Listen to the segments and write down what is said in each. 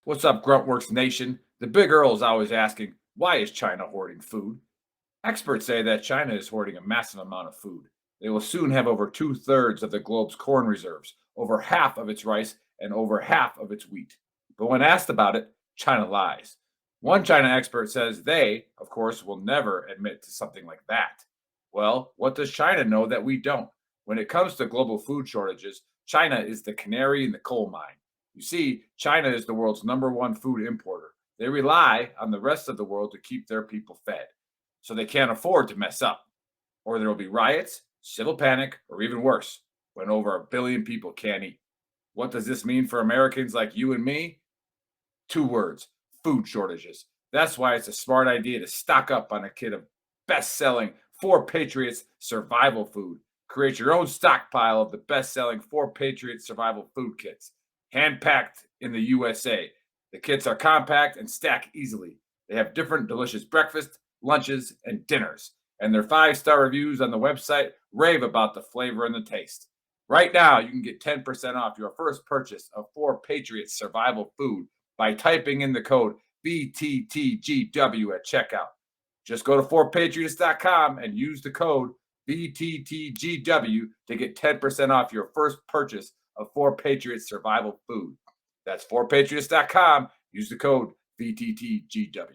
What's up, Gruntworks Nation? The Big Earl is always asking, why is China hoarding food? Experts say that China is hoarding a massive amount of food. They will soon have over two-thirds of the globe's corn reserves, over half of its rice, and over half of its wheat. But when asked about it, China lies. One China expert says they, of course, will never admit to something like that. Well, what does China know that we don't? When it comes to global food shortages, China is the canary in the coal mine. You see, China is the world's number one food importer. They rely on the rest of the world to keep their people fed. So they can't afford to mess up, or there will be riots, civil panic, or even worse, when over a billion people can't eat. What does this mean for Americans like you and me? Two words: food shortages. That's why it's a smart idea to stock up on a kit of best selling Four Patriots survival food. Create your own stockpile of the best selling Four Patriots survival food kits, hand packed in the USA. The kits are compact and stack easily. They have different delicious breakfasts, lunches, and dinners. And their 5-star reviews on the website rave about the flavor and the taste. Right now, you can get 10% off your first purchase of Four Patriots survival food by typing in the code VTTGW at checkout. Just go to 4patriots.com and use the code VTTGW to get 10% off your first purchase of Four Patriots survival food. That's 4patriots.com. Use the code VTTGW.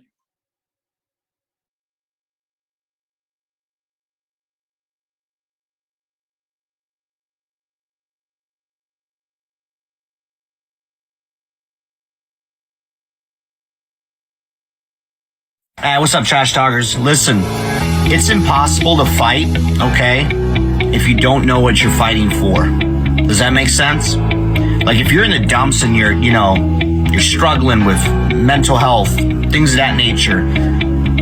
Hey, what's up, trash talkers? Listen, it's impossible to fight, okay, if you don't know what you're fighting for. Does that make sense? Like, if you're in the dumps and you're struggling with mental health, things of that nature,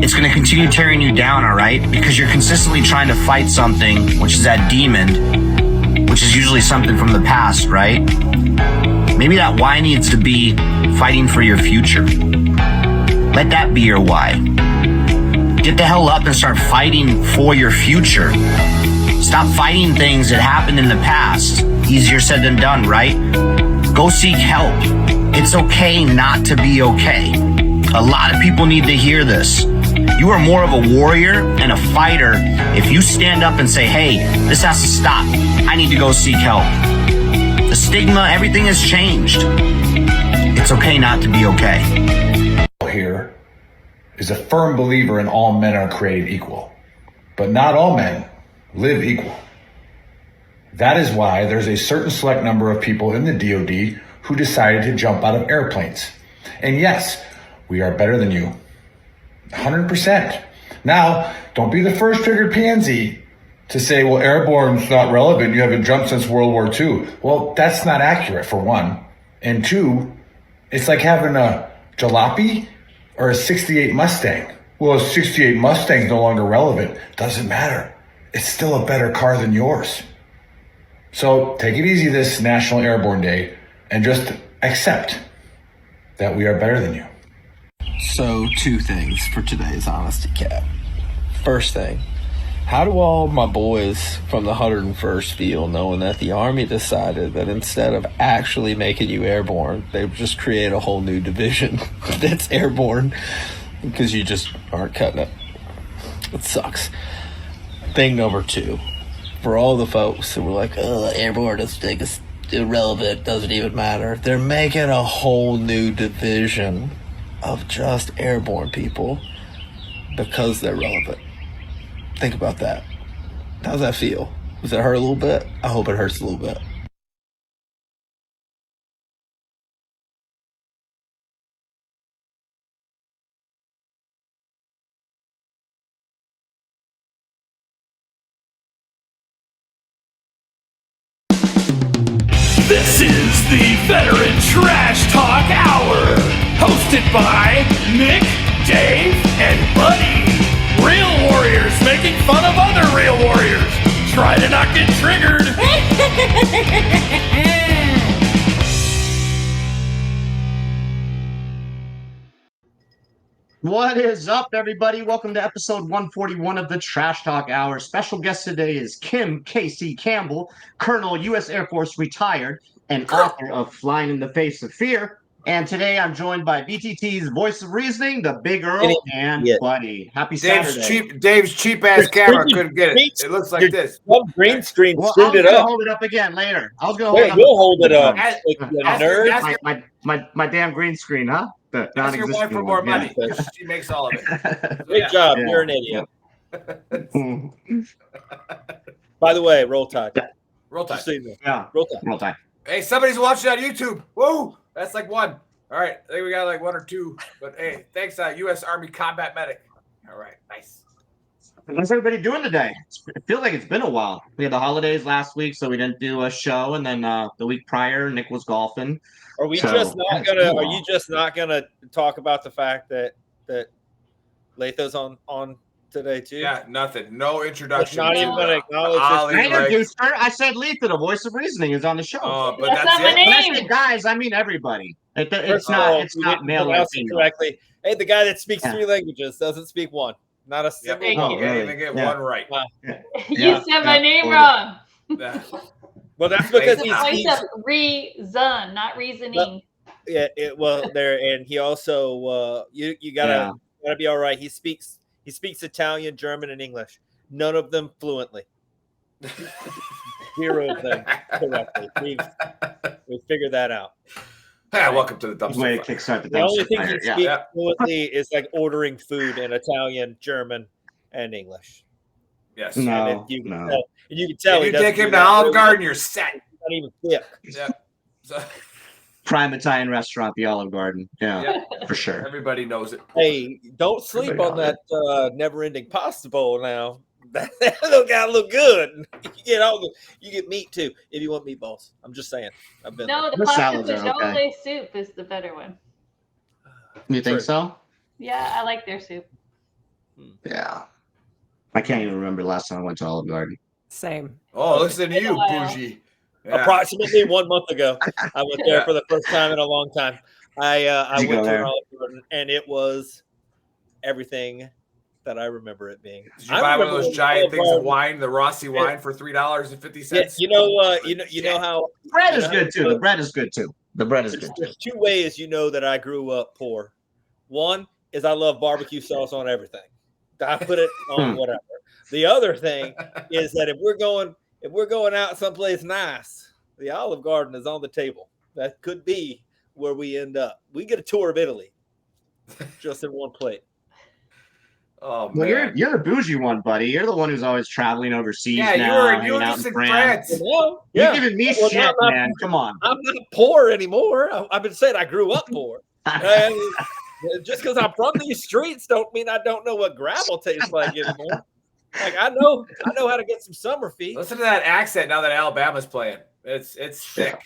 it's going to continue tearing you down, all right? Because you're consistently trying to fight something, which is that demon, which is usually something from the past, right? Maybe that why needs to be fighting for your future. Let that be your why. Get the hell up and start fighting for your future. Stop fighting things that happened in the past. Easier said than done, right? Go seek help. It's okay not to be okay. A lot of people need to hear this. You are more of a warrior and a fighter if you stand up and say, hey, this has to stop. I need to go seek help. The stigma, everything has changed. It's okay not to be okay. Here is a firm believer in all men are created equal, but not all men live equal. That is why there's a certain select number of people in the DoD who decided to jump out of airplanes. And yes, we are better than you. 100%. Now, don't be the first triggered pansy to say, well, airborne's not relevant. You haven't jumped since World War II. Well, that's not accurate, for one. And two, it's like having a jalopy or a 68 Mustang. Well, a 68 Mustang's no longer relevant. Doesn't matter. It's still a better car than yours. So take it easy this National Airborne Day and just accept that we are better than you. So, two things for today's Honesty Cap. First thing, how do all my boys from the 101st feel knowing that the Army decided that instead of actually making you airborne, they would just create a whole new division that's airborne because you just aren't cutting it? It sucks. Thing number two, for all the folks who were like, oh, airborne is irrelevant, doesn't even matter. They're making a whole new division of just airborne people because they're relevant. Think about that. How's that feel? Does it hurt a little bit? I hope it hurts a little bit. This is the Veteran Trash Talk Hour, hosted by Nick, Dave, and Buddy. Real warriors making fun of other real warriors. Try to not get triggered. What is up, everybody? Welcome to episode 141 of the Trash Talk Hour. Special guest today is Kim Casey Campbell, Colonel, U.S. Air Force, retired, and author of Flying in the Face of Fear. And today I'm joined by BTT's voice of reasoning, the Big Earl and Buddy. Happy Saturday. Dave's cheap ass camera couldn't get it. It looks like this. Green screen Well, I screwed was it going to up. hold it up again later. I was going to Wait, hold we'll hold it up. Ask- Like, you ask- nerd. ask- my damn green screen, huh? The Ask your wife non-existent for more one, yeah. money. 'Cause she makes all of it. Great job. Yeah. You're an idiot. Mm, By the way, roll tide. Roll Just Tide. so you know. yeah. Roll tide. Roll time. Hey, somebody's watching on YouTube. Whoa, that's like one. All right, I think we got like one or two. But hey, thanks, U.S. Army Combat Medic. All right, nice. What's everybody doing today? It feels like it's been a while. We had the holidays last week, so we didn't do a show, and then the week prior, Nick was golfing. Are we So, just not yeah, gonna? it's Are been a you while. just not gonna talk about the fact that Latho's on today too? Yeah, nothing. No introduction. Not even gonna acknowledge this. Ollie, I like- introduced her. I said Letha, the voice of reasoning, is on the show. Oh, but That's that's not my it. name. When I say guys, I mean everybody. It's First of not. all, It's you not didn't male or pronounce it female. correctly. Hey, the guy that speaks Yeah. 3 languages doesn't speak one. Not a Yep. single Thank one. you. Oh, Can't really? even get Yeah. one right. You Yeah, said my yeah, name totally. wrong. Yeah. Well, that's because It's a voice of reason, not reasoning. well there, and he also you gotta be all right. He speaks Italian, German, and English. None of them fluently. 0 of them correctly. We've figured that out. Yeah, welcome to the Good way dumpster. to kickstart the The only dumpster thing fire. he Yeah. speaks fluently is like ordering food in Italian, German, and English. Yes. And No, you can no. tell, and you can tell If he you doesn't take do him to that Olive really- Garden, you're set. he's not even thick. Yeah. So Prime Italian restaurant, the Olive Garden. Yeah, for sure. everybody knows it. Hey, don't sleep Everybody on that never-ending pasta bowl now. That little guy look good. You get meat too if you want meatballs. I'm just saying. I've been No, the The pasta salads are fagioli okay. soup is the better one. You think True. so? Yeah, I like their soup. Yeah. I can't even remember the last time I went to Olive Garden. Same. Oh, listen to Been a you, while. bougie. Yeah. approximately 1 month ago. I went there Yeah. for the first time in a long time. I Did you went go to an there? Olive Garden, and it was everything that I remember it being. Did you buy one of remember those when giant Olive things of Garden- wine, the Rossi wine, for $3.50? Yeah, you know how Bread you is know good how- too. The bread is good too. The bread is good too. There's 2 ways you know that I grew up poor. One is I love barbecue sauce on everything. I put it on whatever. The other thing is that if we're going out someplace nice, the Olive Garden is on the table. That could be where we end up. We get a tour of Italy just in one plate. Oh, Well, man. you're the bougie one, buddy. You're the one who's always traveling overseas Yeah, now, you hanging were out just in in France. France. Well, You're giving me Well, shit, not- man. Come on. I'm not poor anymore. I've been saying I grew up poor. And just because I'm from these streets don't mean I don't know what gravel tastes like anymore. Like I know how to get some summer feet. Listen to that accent now that Alabama's playing. It's thick.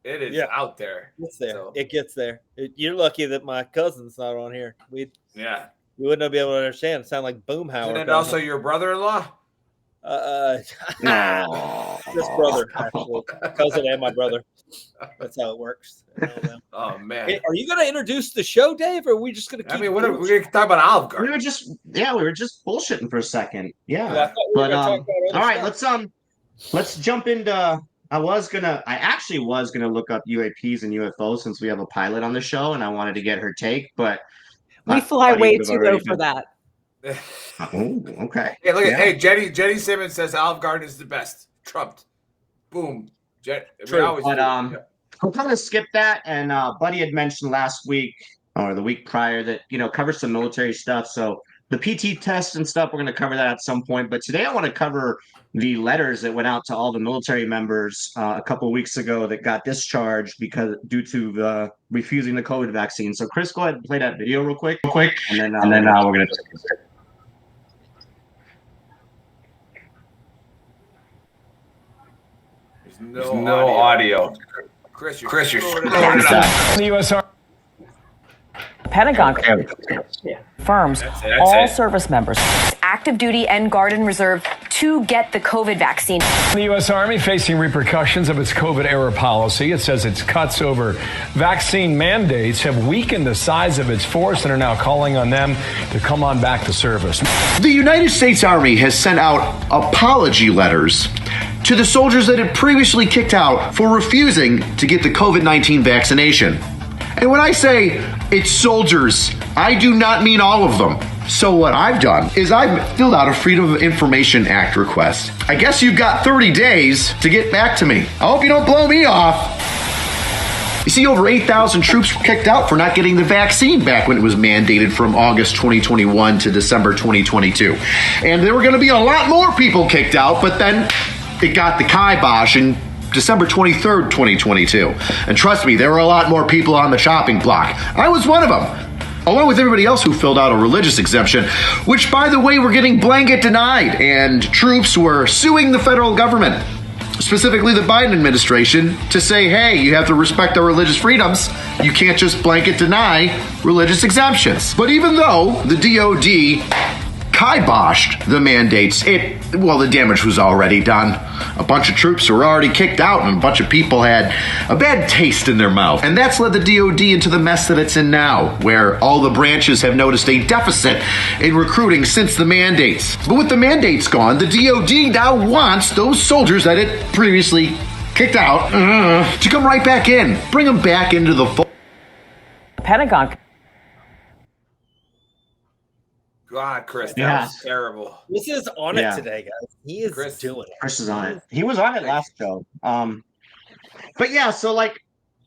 It is Yeah. out there. It's there. So- It gets there. You're lucky that my cousin's not on here. We Yeah. wouldn't be able to understand. It sounds like Boomhauer. Isn't it also your brother-in-law? No. This brother, actually. Cousin and my brother. That's how it works. Oh, man. Hey, are you going to introduce the show, Dave, or are we just going to keep I mean, what are we going to talk about Olive We Garden? were just bullshitting for a second. Yeah. Well, I thought we were But gonna talk about other all right, stuff. let's jump into I actually was gonna look up UAPs and UFOs since we have a pilot on the show and I wanted to get her take, but We fly way too low for that. Oh, okay. Hey, look Yeah. at Jenny Simmons says Olive Garden is the best. Trumped. Boom. We True, always But do. I'm gonna skip that. And Buddy had mentioned last week or the week prior that cover some military stuff. So the PT test and stuff, we're gonna cover that at some point. But today I want to cover the letters that went out to all the military members a couple of weeks ago that got discharged due to the refusing the COVID vaccine. So Chris, go ahead and play that video real quick, and then we're gonna. There's no audio. Chris, you're screwing it up. The U.S. Army. Pentagon confirms all it. service members Active duty and Guard and Reserve to get the COVID vaccine. The U.S. Army facing repercussions of its COVID-era policy. It says its cuts over vaccine mandates have weakened the size of its force and are now calling on them to come on back to service. The United States Army has sent out apology letters to the soldiers that had previously kicked out for refusing to get the COVID-19 vaccination. And when I say it's soldiers, I do not mean all of them. So what I've done is I've filled out a Freedom of Information Act request. I guess you've got 30 days to get back to me. I hope you don't blow me off. You see, over 8,000 troops were kicked out for not getting the vaccine back when it was mandated from August 2021 to December 2022. And there were going to be a lot more people kicked out, but then it got the kibosh in December 23rd, 2022. And trust me, there were a lot more people on the chopping block. I was one of them, along with everybody else who filled out a religious exemption, which, by the way, were getting blanket denied, and troops were suing the federal government, specifically the Biden administration, to say, hey, you have to respect our religious freedoms. You can't just blanket deny religious exemptions. But even though the DOD kiboshed the mandates, the damage was already done. A bunch of troops were already kicked out, and a bunch of people had a bad taste in their mouth. And that's led the DOD into the mess that it's in now, where all the branches have noticed a deficit in recruiting since the mandates. But with the mandates gone, the DOD now wants those soldiers that it previously kicked out to come right back in. Bring them back into the fold. Pentagon. God, Chris, that was terrible. This is on it today, guys. He is doing it. Chris is on it. He was on it last show. But yeah, so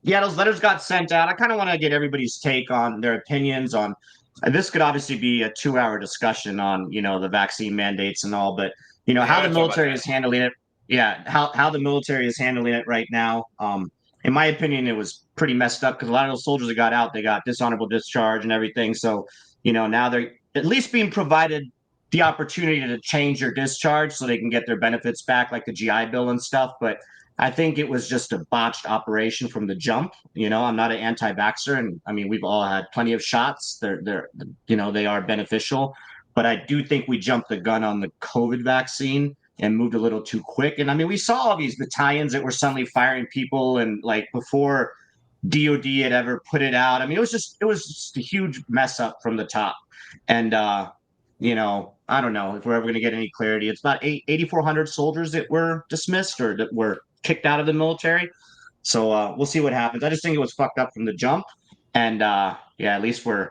those letters got sent out. I kind of want to get everybody's take on their opinions on. And this could obviously be a 2-hour discussion on, the vaccine mandates and all, but how the military is handling it. Yeah, how the military is handling it right now. In my opinion, it was pretty messed up because a lot of those soldiers that got out, they got dishonorable discharge and everything. So, now they're at least being provided the opportunity to change their discharge so they can get their benefits back, like the GI Bill and stuff. But I think it was just a botched operation from the jump. I'm not an anti-vaxxer, and I mean, we've all had plenty of shots. They are beneficial, but I do think we jumped the gun on the COVID vaccine and moved a little too quick. And I mean, we saw all these battalions that were suddenly firing people, and before DOD had ever put it out. I mean, it was just a huge mess up from the top. And I don't know if we're ever going to get any clarity. It's about 8,400 soldiers that were dismissed or that were kicked out of the military. So we'll see what happens. I just think it was fucked up from the jump. And at least we're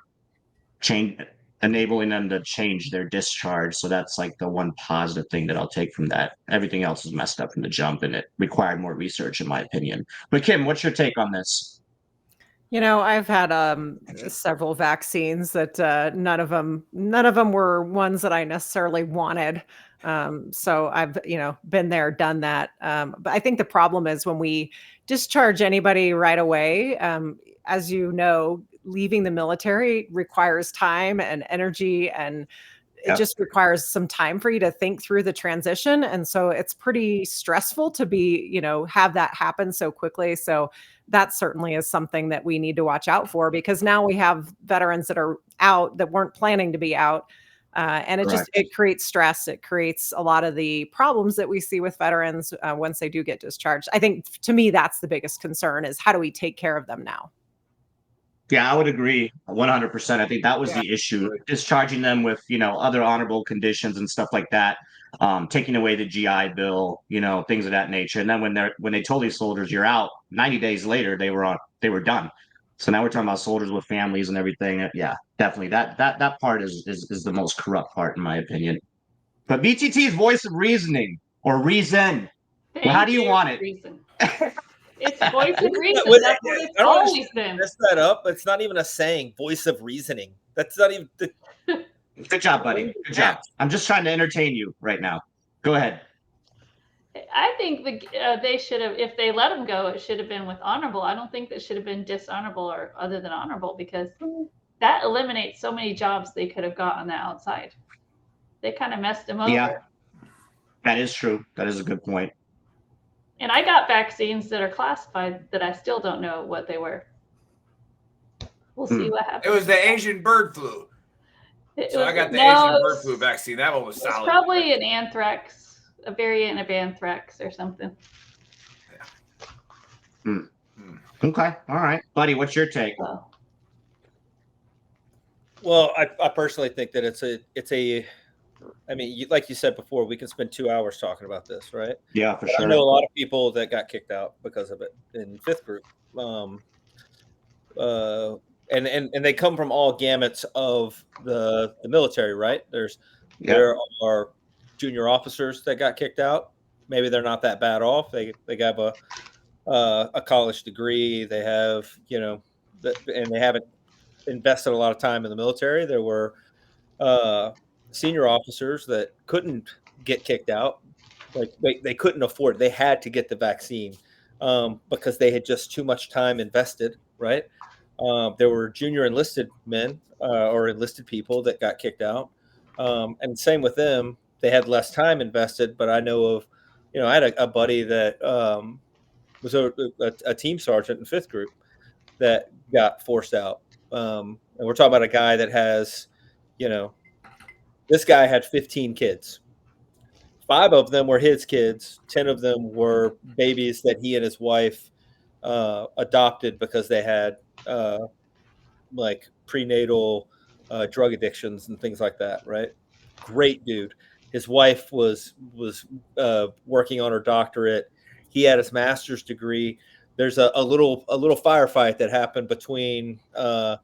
enabling them to change their discharge. So that's the one positive thing that I'll take from that. Everything else is messed up from the jump, and it required more research, in my opinion. But Kim, what's your take on this? I've had several vaccines that none of them were ones that I necessarily wanted. So I've been there, done that. But I think the problem is when we discharge anybody right away. As you know, leaving the military requires time and energy, and it just requires some time for you to think through the transition. And so it's pretty stressful to be, have that happen so quickly. So that certainly is something that we need to watch out for, because now we have veterans that are out that weren't planning to be out. And it creates stress. It creates a lot of the problems that we see with veterans once they do get discharged. I think, to me, that's the biggest concern, is how do we take care of them now? Yeah, I would agree 100%. I think that was the issue, discharging them with, other honorable conditions and stuff like that, taking away the GI Bill, things of that nature. And then when they told these soldiers you're out, 90 days later, they were done. So now we're talking about soldiers with families and everything. Yeah, definitely. That part is the most corrupt part, in my opinion. But BTT's voice of reasoning, or reason. Well, how do you want it? Reason. It's voice of reason. That's what it's I don't always been. Mess that up. It's not even a saying. Voice of reasoning. That's not even. Good job, buddy. Good job. I'm just trying to entertain you right now. Go ahead. I think they should have, if they let them go, it should have been with honorable. I don't think that should have been dishonorable or other than honorable, because that eliminates so many jobs they could have got on the outside. They kind of messed them over. Yeah, that is true. That is a good point. And I got vaccines that are classified that I still don't know what they were. We'll see what happens. It was the Asian bird flu. I got the Asian bird flu vaccine. That one was solid. It's probably an anthrax, a variant of anthrax or something. Okay. All right. Buddy, what's your take? Well, I personally think that it's a I mean, like you said before, we can spend 2 hours talking about this, right? Yeah, for sure. I know a lot of people that got kicked out because of it in fifth group. and they come from all gamuts of the military, right? There are junior officers that got kicked out. Maybe they're not that bad off. They have a college degree. They have, and they haven't invested a lot of time in the military. There were senior officers that couldn't get kicked out. Like they couldn't afford. They had to get the vaccine because they had just too much time invested. Right. There were junior enlisted men or enlisted people that got kicked out, and same with them. They had less time invested. But I know of, I had a buddy that was a team sergeant in 5th Group that got forced out. And we're talking about a guy that has, this guy had 15 kids. 5 of them were his kids. 10 of them were babies that he and his wife adopted because they had like prenatal drug addictions and things like that. Right? Great dude. His wife was working on her doctorate. He had his master's degree. There's a little firefight that happened between the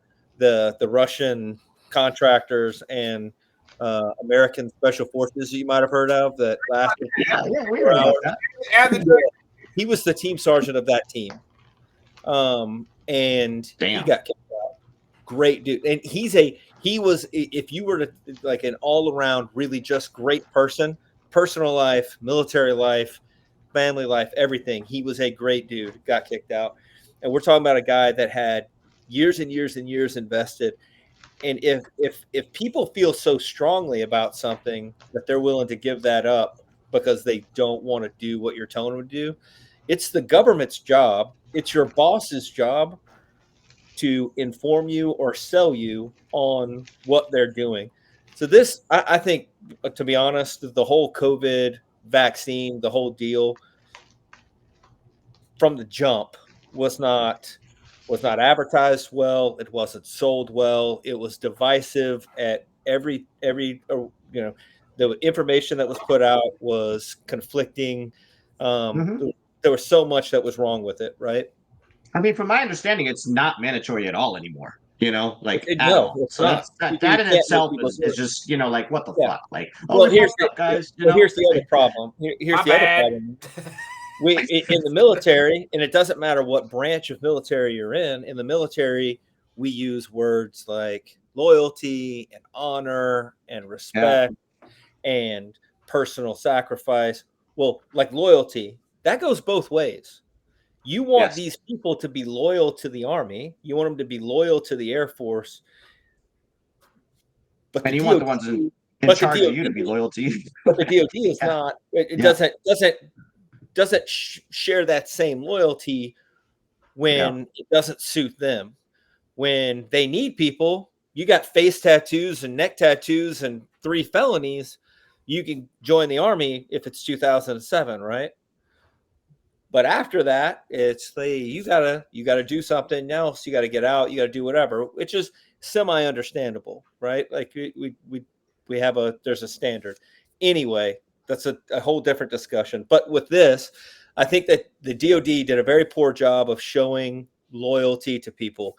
Russian contractors and American Special Forces you might have heard of that lasted. We heard about that. He was the team sergeant of that team, and he got kicked out. Great dude, and he was, if you were to like an all around really just great person, personal life, military life, family life, everything. He was a great dude. Got kicked out, and we're talking about a guy that had years and years and years invested. And if people feel so strongly about something that they're willing to give that up because they don't want to do what you're telling them to do, it's the government's job. It's your boss's job to inform you or sell you on what they're doing. So this, I think, to be honest, the whole COVID vaccine, the whole deal from the jump was not advertised well. It wasn't sold well. It was divisive at every the information that was put out was conflicting. There was so much that was wrong with it, right? I mean, from my understanding, it's not mandatory at all anymore. Like no, it's so not. That in itself is just like what the fuck? Like, well, here's the guys. Here's the other problem. Here's the other problem. We in the military, and it doesn't matter what branch of military you're in. In the military, we use words like loyalty and honor and respect and personal sacrifice. Well, like loyalty, that goes both ways. You want these people to be loyal to the Army. You want them to be loyal to the Air Force. And you want the ones in charge of you to be loyal to you. But the DoD is not. It doesn't share that same loyalty when it doesn't suit them. When they need people, you got face tattoos and neck tattoos and 3 felonies, you can join the Army if it's 2007, right? But after that, it's you gotta do something else. You got to get out. You got to do whatever, which is semi-understandable, right? Like we have there's a standard. Anyway, that's a whole different discussion. But with this, I think that the DoD did a very poor job of showing loyalty to people.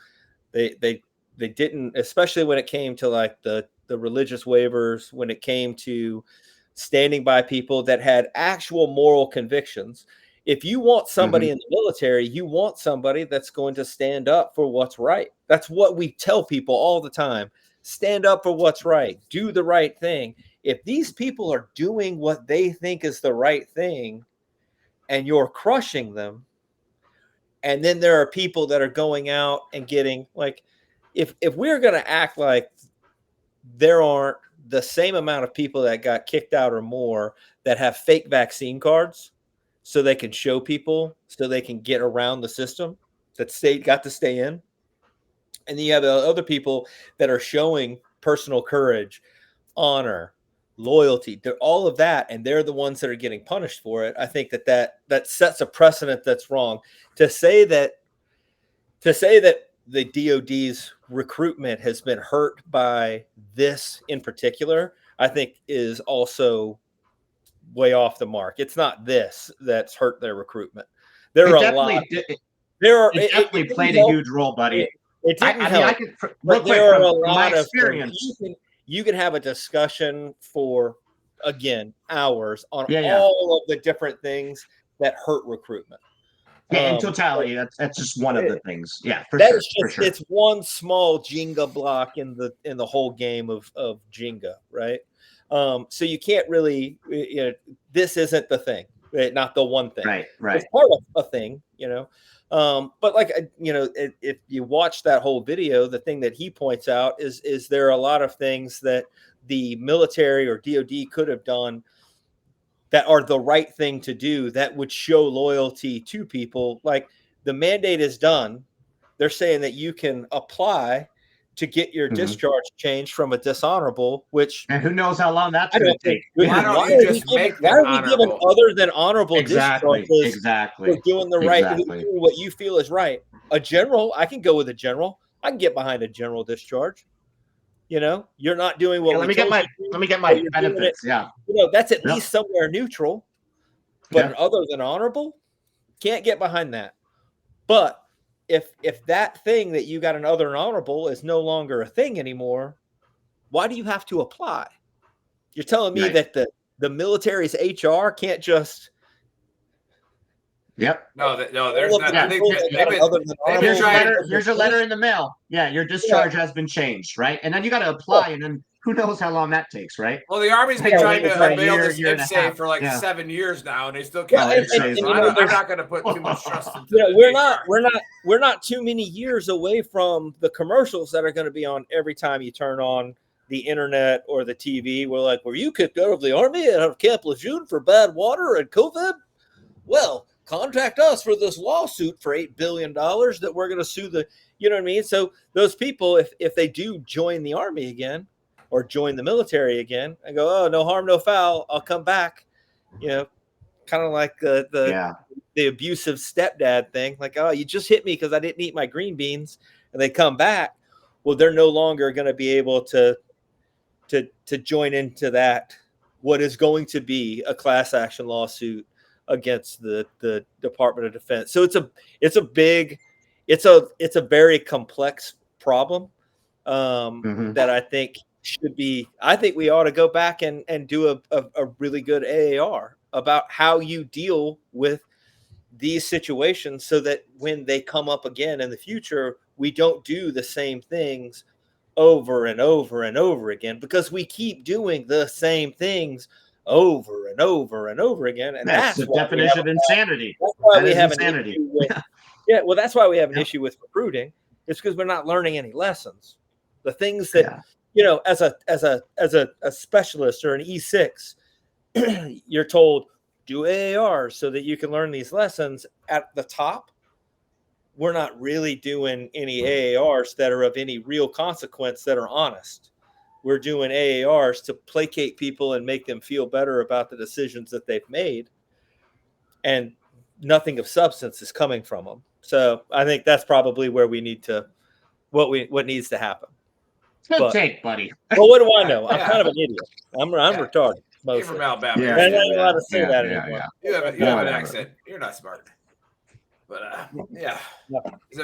They didn't, especially when it came to like the religious waivers, when it came to standing by people that had actual moral convictions. If you want somebody in the military, you want somebody that's going to stand up for what's right. That's what we tell people all the time. Stand up for what's right. Do the right thing. If these people are doing what they think is the right thing and you're crushing them, and then there are people that are going out and getting like, if we're going to act like there aren't the same amount of people that got kicked out or more that have fake vaccine cards so they can show people, so they can get around the system that got to stay in. And then you have the other people that are showing personal courage, honor, loyalty, all of that, and they're the ones that are getting punished for it. I think that sets a precedent that's wrong. To say that the DoD's recruitment has been hurt by this in particular, I think is also way off the mark. It's not this that's hurt their recruitment. There are a lot. It definitely played a huge role, buddy. It didn't I help. mean, real But quick, there are a from my lot of experience. you can have a discussion for, again, hours on Yeah. all of the different things that hurt recruitment. Yeah, in totality, that's just one of the things. Yeah, for That sure. is just it's one small Jenga block in the whole game of Jenga, right? So you can't really, this isn't the thing, right? Not the one thing. Right. It's part of a thing, but like, if you watch that whole video, the thing that he points out is there are a lot of things that the military or DOD could have done that are the right thing to do that would show loyalty to people. Like, the mandate is done. They're saying that you can apply to get your discharge changed from a dishonorable, which, and who knows how long that's going to take. Why don't you just make them why are we giving honorable? other than honorable Exactly. discharges Exactly. for doing the right, Exactly. doing what you feel is right? A general, I can go with a general. I can get behind a general discharge. You're not doing what let me get my you're doing benefits. Yeah. That's at least somewhere neutral. But other than honorable, can't get behind that. But if that thing that you got an other than honorable is no longer a thing anymore, why do you have to apply? You're telling me that the military's HR can't just. Yep. No, there's not. I think here's a letter in the mail. Yeah, your discharge has been changed, right? And then you got to apply, and then who knows how long that takes, right? Well, the Army's been trying to unveil this IPSA for like Yeah. 7 years now, and they still can't. I'm not going to put too much trust into it. We're not too many years away from the commercials that are going to be on every time you turn on the internet or the TV. We're like, were you kicked out of the Army out of Camp Lejeune for bad water and COVID? Well, contact us for this lawsuit for $8 billion that we're going to sue the, you know what I mean? So those people, if they do join the Army again or join the military again, I go, oh, no harm, no foul, I'll come back. Kind of like the abusive stepdad thing. Like, oh, you just hit me because I didn't eat my green beans, and they come back. Well, they're no longer going to be able to join into that, what is going to be a class action lawsuit against the Department of Defense. So it's a very complex problem that I think we ought to go back and do a really good AAR about how you deal with these situations so that when they come up again in the future, we don't do the same things over and over and over again, because we keep doing the same things over and over and over again. And that's the definition of insanity. That's why we have insanity. an issue with, that's why we have an issue with recruiting. It's because we're not learning any lessons. The things that, as a specialist or an E6, you're told, do AARs so that you can learn these lessons at the top. We're not really doing any AARs that are of any real consequence that are honest. We're doing AARs to placate people and make them feel better about the decisions that they've made. And nothing of substance is coming from them. So I think that's probably where we need to, what needs to happen. Good take, buddy. Well, what do I know? I'm kind of an idiot. I'm retarded. You're from Alabama. I'm not allowed to say that anymore. You have an accent. You're not smart. But yeah.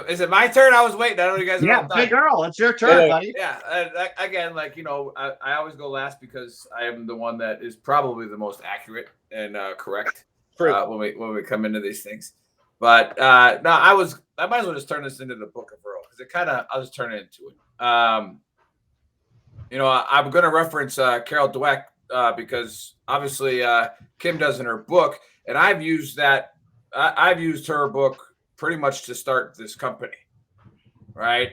Is it my turn? I was waiting. I don't know you guys are all done. Big girl, it's your turn, buddy. Yeah. Again, I always go last because I am the one that is probably the most accurate and correct when we come into these things. But no, I might as well just turn this into the Book of Earl because I'll just turn it into it. I'm going to reference Carol Dweck because obviously Kim does in her book, and I've used her book pretty much to start this company, right?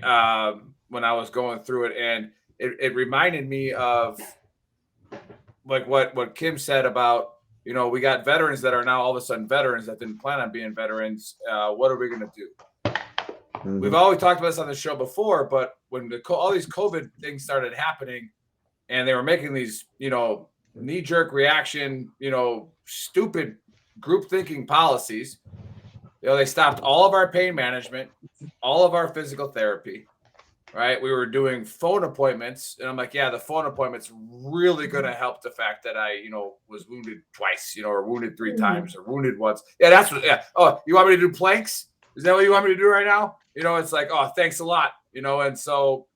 When I was going through it, and it reminded me of like what Kim said about, we got veterans that are now all of a sudden veterans that didn't plan on being veterans. What are we going to do? Mm-hmm. We've always talked about this on the show before, but when all these COVID things started happening and they were making these, knee-jerk reaction, stupid group thinking policies, they stopped all of our pain management, all of our physical therapy, right? We were doing phone appointments, and I'm like, the phone appointment's really going to help the fact that I, was wounded twice, or wounded 3 times or wounded once. Yeah, that's what, Oh, you want me to do planks? Is that what you want me to do right now? It's like, oh, thanks a lot. And so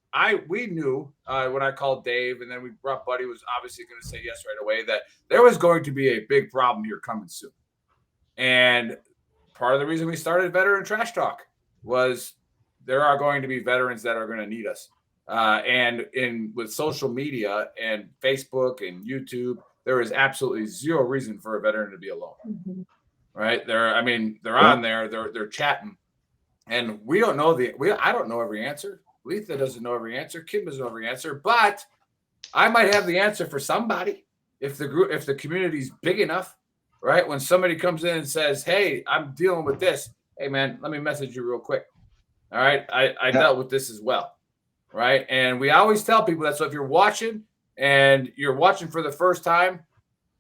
we knew when I called Dave, and then we brought Buddy, was obviously going to say yes right away, that there was going to be a big problem here coming soon. And part of the reason we started Veteran Trash Talk was there are going to be veterans that are going to need us. And with social media and Facebook and YouTube, there is absolutely zero reason for a veteran to be alone. Mhm. Right? They're on there, they're chatting, and we don't know I don't know every answer. Letha doesn't know every answer. Kim doesn't know every answer, but I might have the answer for somebody if the community's big enough, right? When somebody comes in and says, "Hey, I'm dealing with this. Hey, man, let me message you real quick." All right, I dealt with this as well, right? And we always tell people that. So if you're watching and you're watching for the first time,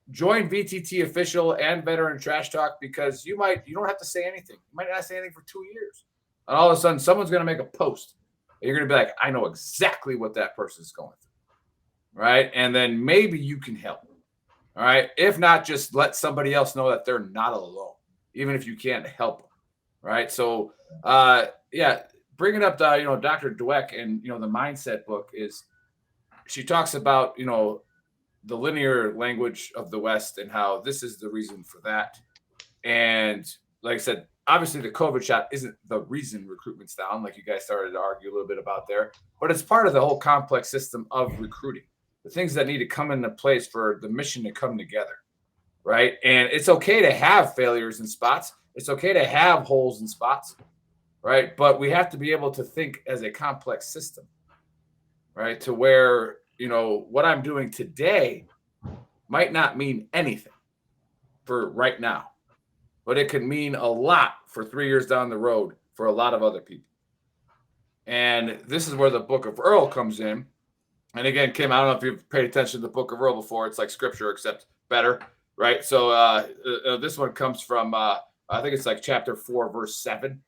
join VTT Official and Veteran Trash Talk, because you don't have to say anything. You might not say anything for 2 years, and all of a sudden someone's going to make a post. And you're going to be like, I know exactly what that person's going through, right? And then maybe you can help. All right. If not, just let somebody else know that they're not alone, even if you can't help them. Right. So, bringing up Dr. Dweck and the mindset book, is she talks about the linear language of the West and how this is the reason for that. And like I said, obviously the COVID shot isn't the reason recruitment's down, like you guys started to argue a little bit about there, but it's part of the whole complex system of recruiting, the things that need to come into place for the mission to come together. Right. And it's okay to have failures in spots. It's okay to have holes in spots. Right. But we have to be able to think as a complex system. Right. To where, what I'm doing today might not mean anything for right now, but it could mean a lot for 3 years down the road for a lot of other people. And this is where the Book of Earl comes in. And again, Kim, I don't know if you've paid attention to the Book of Earl before. It's like scripture, except better, right? So this one comes from, I think it's like chapter 4, verse 7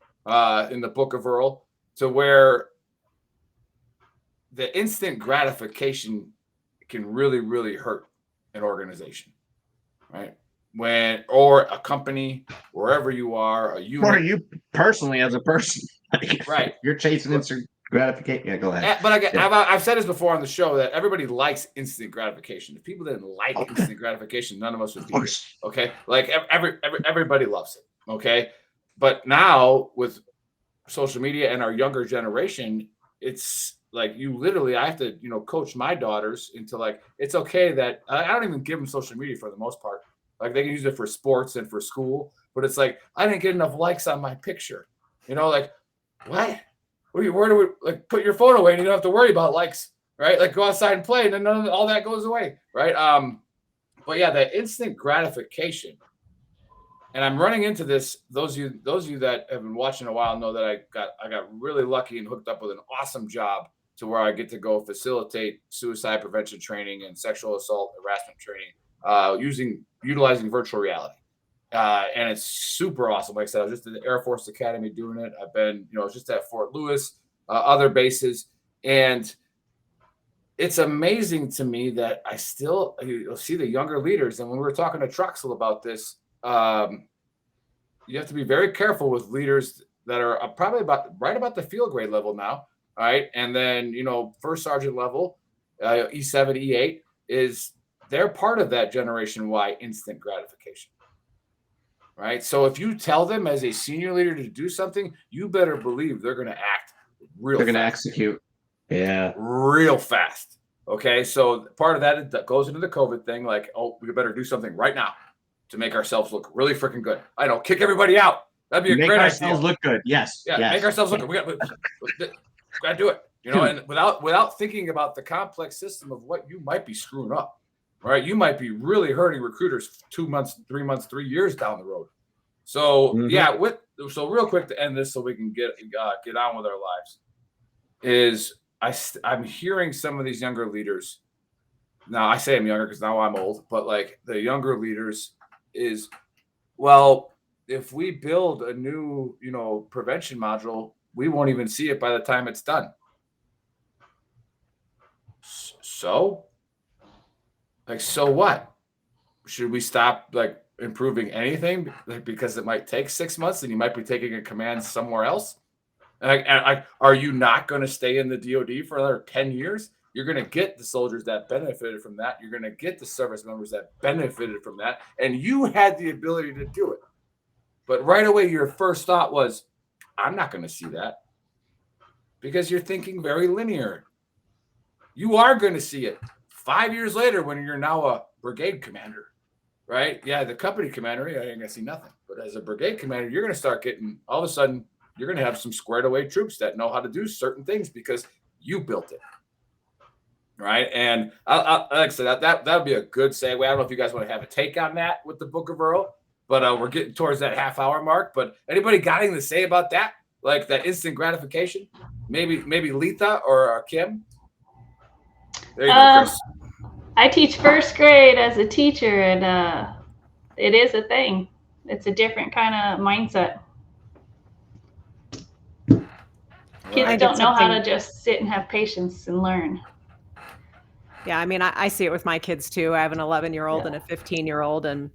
in the Book of Earl, to where the instant gratification can really, really hurt an organization, right? Or a company, wherever you are, a unit. Or you personally as a person. Right. You're chasing instant gratification. Yeah, go ahead. But again, I've said this before on the show that everybody likes instant gratification. If people didn't like instant gratification, none of us would be here. Okay. Like everybody loves it. Okay. But now with social media and our younger generation, it's like I have to, coach my daughters into like, it's okay that I don't even give them social media for the most part. Like they can use it for sports and for school, but it's like, I didn't get enough likes on my picture. Like, what? Where do we like put your phone away and you don't have to worry about likes, right? Like go outside and play and then all that goes away, right? But yeah, that instant gratification. And I'm running into this. Those of you that have been watching a while know that I got really lucky and hooked up with an awesome job to where I get to go facilitate suicide prevention training and sexual assault harassment training utilizing virtual reality. And it's super awesome. Like I said, I was just at the Air Force Academy doing it. I've been, just at Fort Lewis, other bases. And it's amazing to me that I still see the younger leaders. And when we were talking to Troxel about this, you have to be very careful with leaders that are probably right about the field grade level now. All right. And then, first sergeant level, E7, E8 they're part of that Generation Y instant gratification. Right. So if you tell them as a senior leader to do something, you better believe they're going to act real fast. They're going to execute. Yeah. Real fast. Okay. So part of that goes into the COVID thing. Like, oh, we better do something right now to make ourselves look really freaking good. I don't kick everybody out. That'd be a great idea. Make ourselves look good. Yes. Yeah. Yes. Make ourselves look good. We got to do it. And without thinking about the complex system of what you might be screwing up. Right, you might be really hurting recruiters 2 months, 3 months, 3 years down the road. So so real quick to end this, so we can get on with our lives. Is I'm hearing some of these younger leaders. Now I say I'm younger because now I'm old, but like the younger leaders is, well, if we build a new prevention module, we won't even see it by the time it's done. So. Like, so what? Should we stop like improving anything because it might take 6 months and you might be taking a command somewhere else? Are you not going to stay in the DoD for another 10 years? You're going to get the soldiers that benefited from that. You're going to get the service members that benefited from that. And you had the ability to do it. But right away, your first thought was, I'm not going to see that, because you're thinking very linear. You are going to see it 5 years later when you're now a brigade commander, right? Yeah, the company commander, I ain't going to see nothing. But as a brigade commander, you're going to start getting, all of a sudden, you're going to have some squared away troops that know how to do certain things because you built it. Right. And like I said, that would be a good segue. I don't know if you guys want to have a take on that with the Book of Earl, but we're getting towards that half-hour mark. But anybody got anything to say about that? Like that instant gratification? Maybe Letha or Kim? There you go, Chris. I teach first grade as a teacher, and it is a thing. It's a different kind of mindset. Kids don't know how to just sit and have patience and learn. Yeah, I mean, I see it with my kids too. I have an 11-year-old and a 15-year-old, and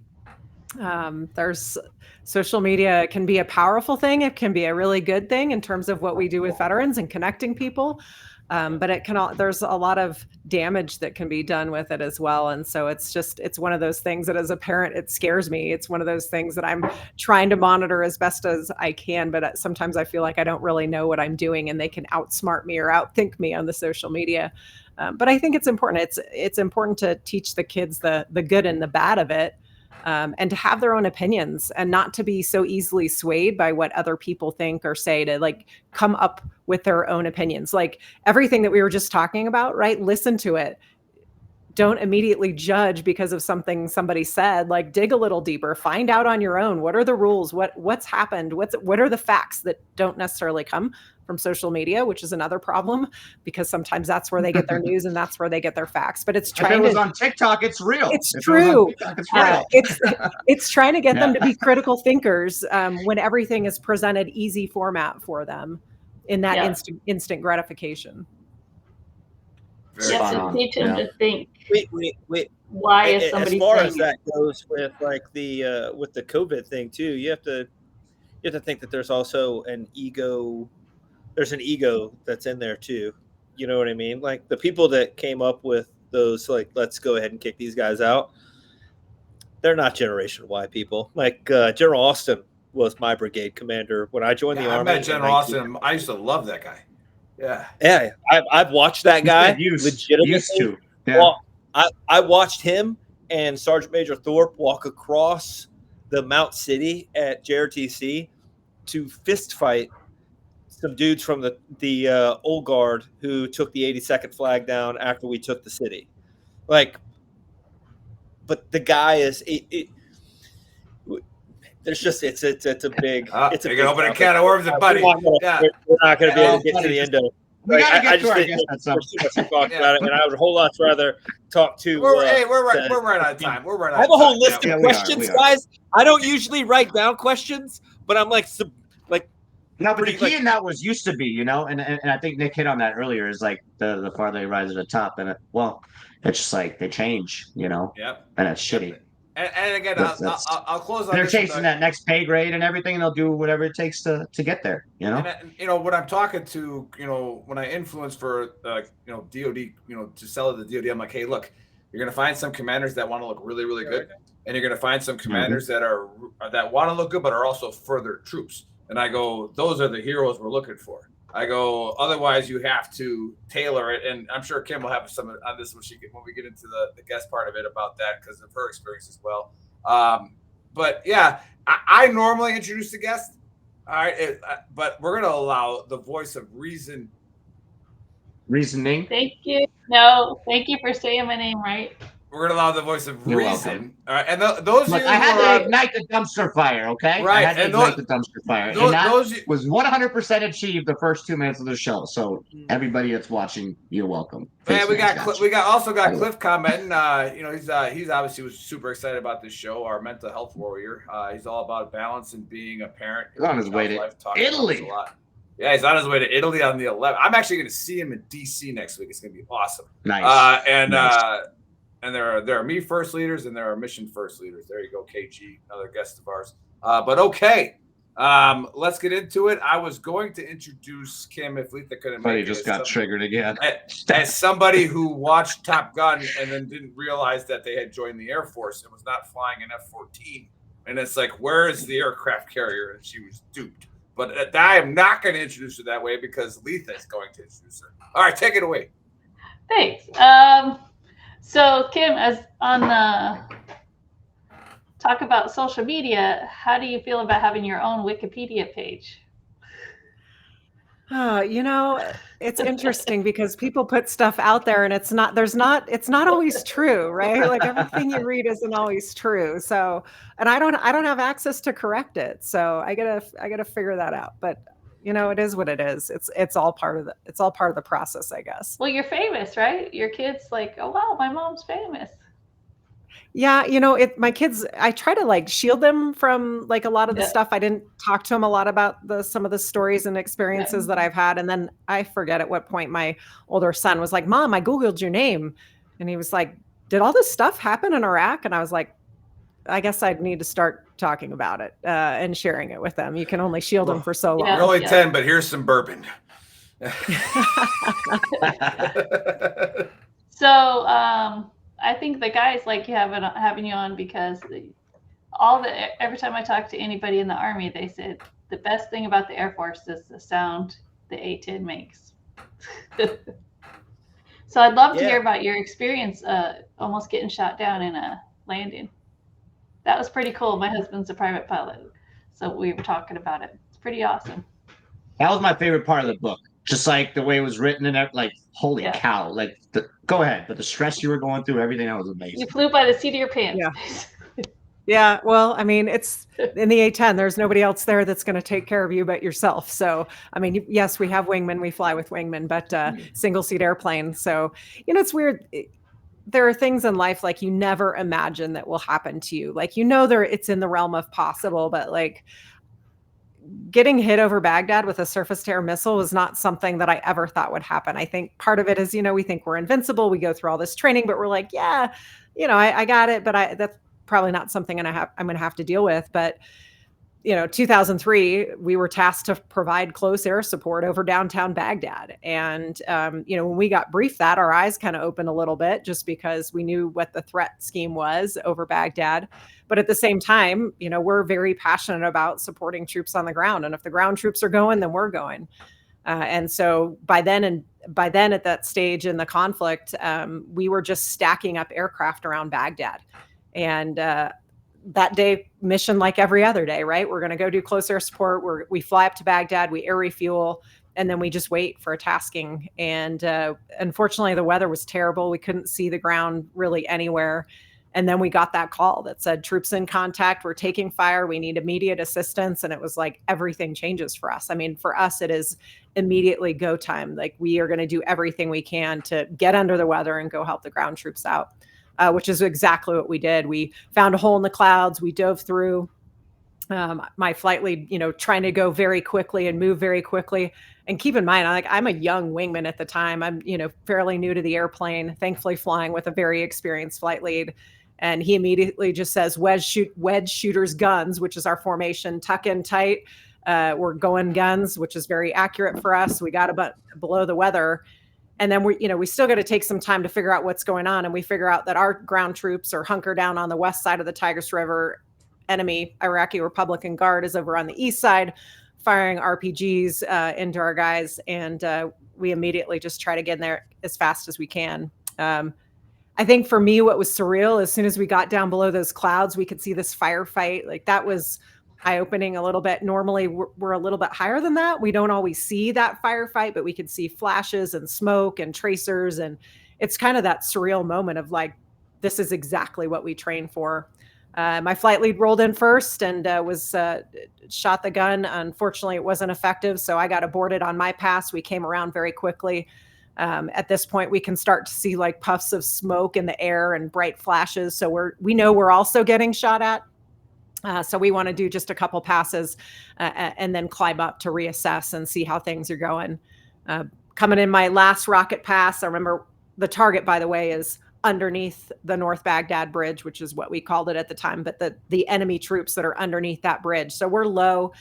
there's social media can be a powerful thing. It can be a really good thing in terms of what we do with veterans and connecting people. But there's a lot of damage that can be done with it as well. And so it's one of those things that as a parent, it scares me. It's one of those things that I'm trying to monitor as best as I can. But sometimes I feel like I don't really know what I'm doing, and they can outsmart me or outthink me on the social media. But I think it's important. It's important to teach the kids the good and the bad of it. And to have their own opinions and not to be so easily swayed by what other people think or say, to like come up with their own opinions. Like everything that we were just talking about, right? Listen to it. Don't immediately judge because of something somebody said. Like dig a little deeper, find out on your own. What are the rules? What's happened? What are the facts that don't necessarily come from social media, which is another problem, because sometimes that's where they get their news and that's where they get their facts. But it's trying if it was on TikTok, it's real. It's If true. It was on TikTok, it's real. It's trying to get them to be critical thinkers when everything is presented easy format for them in that instant gratification. Yes, it teach them to think. Wait. Why is somebody as far saying as that goes with like the with the COVID thing too? You have to think that there's also an ego. There's an ego that's in there too. You know what I mean? Like the people that came up with those, like, let's go ahead and kick these guys out. They're not Generation Y people. Like General Austin was my brigade commander when I joined the Army. I met General Austin. I used to love that guy. Yeah. I've watched that guy legitimately. Used to. Yeah. Well, I watched him and Sergeant Major Thorpe walk across the Mount City at JRTC to fist fight some dudes from the old guard who took the 82nd flag down after we took the city. Like, but the guy is there's just it's a big it's a you're big gonna open a can of worms, buddy. We're not going to be able to get to the end of it. We gotta get I to just our think guest there's at too much to talk about it, and I would a whole lot rather talk to. We're right on time. We're right on time. I have a whole list of we questions, are. guys. I don't usually write down questions, but I'm like no, but the key in that was used to be, and I think Nick hit on that earlier, is like the farther they rise to the top, and it's just like they change, Yep. And it's shitty. And again, I'll close on they're this. chasing that next pay grade and everything, and they'll do whatever it takes to get there, And when I'm talking to, when I influence for, DOD, to sell to the DOD, I'm like, hey, look, you're going to find some commanders that want to look really, really good. And you're going to find some commanders that want to look good, but are also further troops. And I go, those are the heroes we're looking for. I go, otherwise you have to tailor it. And I'm sure Kim will have some on this when we get into the guest part of it about that, because of her experience as well. But yeah, I normally introduce the guest. All right. But we're going to allow the voice of reasoning. Thank you. No, thank you for saying my name right. We're going to allow the voice of You're reason. welcome. All right. And those Look, I had to ignite the dumpster fire, okay? Right. I had to ignite the dumpster fire. And that was 100% achieved the first 2 minutes of the show. So everybody that's watching, you're welcome. Yeah, we also got Cliff commenting. He's obviously was super excited about this show. Our mental health warrior. He's all about balance and being a parent. He's on his way to Italy. Yeah, he's on his way to Italy on the 11th. I'm actually going to see him in DC next week. It's going to be awesome. Nice. And there are me first leaders and there are mission first leaders. There you go, KG, another guest of ours. But okay, Let's get into it. I was going to introduce Kim if Letha couldn't But make he it. just got triggered again. As somebody who watched Top Gun and then didn't realize that they had joined the Air Force and was not flying an F-14. And it's like, where is the aircraft carrier? And she was duped. But I am not going to introduce her that way because Letha is going to introduce her. All right, take it away. Thanks. So Kim, as on the talk about social media, how do you feel about having your own Wikipedia page? You know, it's interesting because people put stuff out there and it's not always true, right? Like everything you read isn't always true. So, and I don't have access to correct it. So I gotta figure that out. But you know, it is what it is. It's all part of the process, I guess. Well, you're famous, right? Your kids like, oh wow, my mom's famous. Yeah, you know, my kids, I try to like shield them from like a lot of the stuff. I didn't talk to them a lot about some of the stories and experiences that I've had. And then I forget at what point my older son was like, Mom, I Googled your name. And he was like, did all this stuff happen in Iraq? And I was like, I guess I'd need to start talking about it and sharing it with them. You can only shield them for so long. You're only 10, but here's some bourbon. So, I think the guys like having you on because every time I talk to anybody in the Army, they said the best thing about the Air Force is the sound the A-10 makes. So I'd love to hear about your experience almost getting shot down in a landing. That was pretty cool. My husband's a private pilot, so we were talking about it. It's pretty awesome. That was my favorite part of the book. Just like the way it was written and like, holy cow! Like, go ahead, but the stress you were going through, everything that was amazing. You flew by the seat of your pants. Yeah. Yeah. Well, I mean, it's in the A-10. There's nobody else there that's going to take care of you but yourself. So, I mean, yes, we have wingmen. We fly with wingmen, but single seat airplane. So, you know, it's weird. There are things in life like you never imagine that will happen to you. Like, you know, it's in the realm of possible, but like getting hit over Baghdad with a surface to air missile was not something that I ever thought would happen. I think part of it is, you know, we think we're invincible. We go through all this training, but we're like, yeah, you know, I got it, but that's probably not something I'm going to have to deal with. But, you know, 2003, we were tasked to provide close air support over downtown Baghdad. And, you know, when we got briefed that, our eyes kind of opened a little bit just because we knew what the threat scheme was over Baghdad. But at the same time, you know, we're very passionate about supporting troops on the ground. And if the ground troops are going, then we're going. And so by then at that stage in the conflict, we were just stacking up aircraft around Baghdad. And that day, mission like every other day, right? We're going to go do close air support. We fly up to Baghdad, we air refuel, and then we just wait for a tasking. And unfortunately, the weather was terrible. We couldn't see the ground really anywhere. And then we got that call that said, troops in contact, we're taking fire, we need immediate assistance. And it was like, everything changes for us. I mean, for us, it is immediately go time. Like, we are going to do everything we can to get under the weather and go help the ground troops out, which is exactly what we did. We found a hole in the clouds, we dove through. My flight lead, you know, trying to go very quickly and move very quickly. And keep in mind, I'm a young wingman at the time. I'm, you know, fairly new to the airplane, thankfully flying with a very experienced flight lead. And he immediately just says, wedge shooters guns, which is our formation, tuck in tight. We're going guns, which is very accurate for us. We got about below the weather. And then we still got to take some time to figure out what's going on. And we figure out that our ground troops are hunkered down on the west side of the Tigris River. Enemy Iraqi Republican Guard is over on the east side, firing RPGs into our guys. And we immediately just try to get in there as fast as we can. I think for me, what was surreal, as soon as we got down below those clouds, we could see this firefight. Like, that was eye-opening a little bit. Normally, we're a little bit higher than that. We don't always see that firefight, but we could see flashes and smoke and tracers. And it's kind of that surreal moment of like, this is exactly what we trained for. My flight lead rolled in first and shot the gun. Unfortunately, it wasn't effective, so I got aborted on my pass. We came around very quickly. At this point, we can start to see like puffs of smoke in the air and bright flashes. So we know we're also getting shot at. So we want to do just a couple passes and then climb up to reassess and see how things are going. Coming in my last rocket pass, I remember the target, by the way, is underneath the North Baghdad Bridge, which is what we called it at the time, but the enemy troops that are underneath that bridge. So we're low,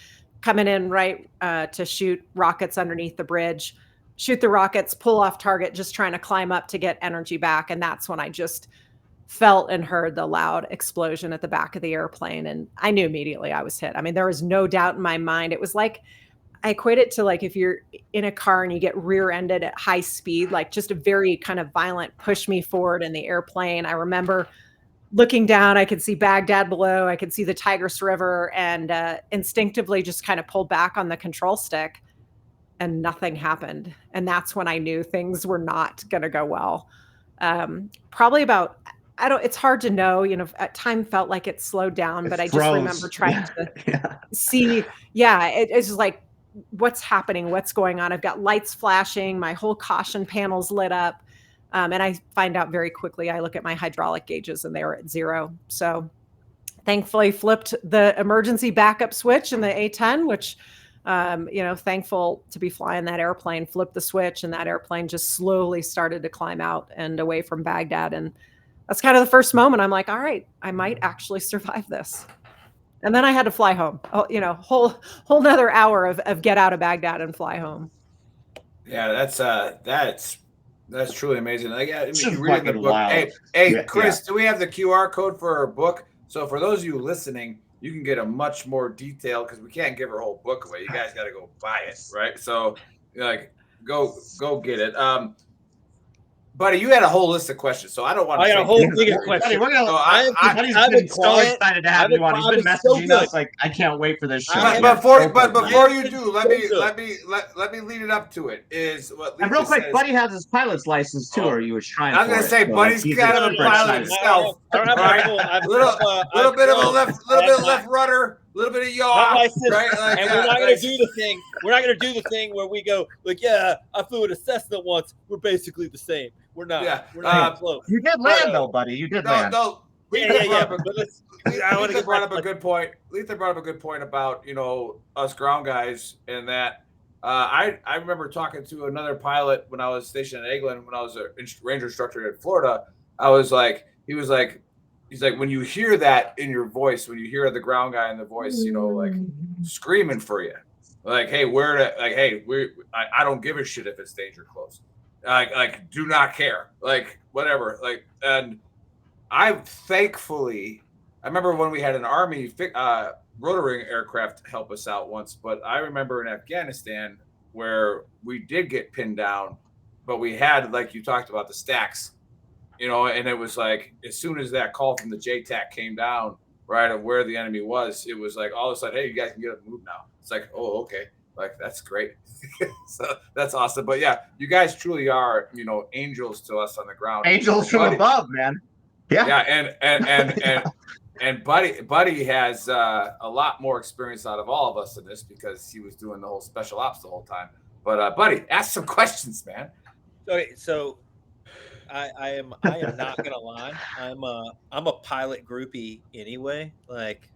coming in right to shoot rockets underneath the bridge, shoot the rockets, pull off target, just trying to climb up to get energy back. And that's when I just felt and heard the loud explosion at the back of the airplane. And I knew immediately I was hit. I mean, there was no doubt in my mind. It was like, I equate it to like if you're in a car and you get rear-ended at high speed, like just a very kind of violent push me forward in the airplane. I remember looking down, I could see Baghdad below, I could see the Tigris River, and instinctively just kind of pulled back on the control stick and nothing happened. And that's when I knew things were not going to go well. Probably about, it's hard to know, at time felt like it slowed down, but I just remember trying to see, it's just like, what's happening, what's going on. I've got lights flashing, my whole caution panel's lit up. And I find out very quickly, I look at my hydraulic gauges and they were at 0. So thankfully flipped the emergency backup switch in the A-10, which, thankful to be flying that airplane, flipped the switch and that airplane just slowly started to climb out and away from Baghdad. And that's kind of the first moment I'm like, all right, I might actually survive this. And then I had to fly home, whole nother hour of get out of Baghdad and fly home. Yeah, that's truly amazing. Like, you read the book. Hey, Chris, do we have the QR code for our book? So for those of you listening, you can get a much more detailed, because we can't give our whole book away. You guys got to go buy it, right? So go get it. Buddy, you had a whole list of questions, so I don't want to. I got a whole thing of questions. Buddy's been so excited to have you on. He's been messaging us like, I can't wait for this show. But before you do, let me lead it up to it. Is what? And real quick, Buddy has his pilot's license too, or you was trying. I was gonna say, Buddy's got a pilot himself. Little bit of left rudder. A little bit of yaw, right? And we're not going to do the thing. We're not going to do the thing where we go like, I flew an Cessna once. We're basically the same. We're not. Yeah. We're not close. You did land though, buddy. You did land. No. Letha brought up a good point. Letha brought up a good point about us ground guys, and that I remember talking to another pilot when I was stationed in England when I was a ranger instructor in Florida. He's like, when you hear that in your voice, when you hear the ground guy in the voice, like screaming for you, like, hey, I don't give a shit if it's danger close. Like, do not care. Like, whatever. Like, and I remember when we had an Army rotary aircraft help us out once, but I remember in Afghanistan where we did get pinned down, but we had, like you talked about, the stacks. And it was like, as soon as that call from the JTAC came down, right, of where the enemy was, it was like all of a sudden, hey, you guys can get up and move now. It's like, oh, okay. Like, that's great. So that's awesome. But yeah, you guys truly are, angels to us on the ground. Angels from above, man. Yeah. Yeah. And Buddy has a lot more experience out of all of us in this because he was doing the whole special ops the whole time. But Buddy, ask some questions, man. Okay, so I am not gonna lie. I'm a pilot groupie anyway. Like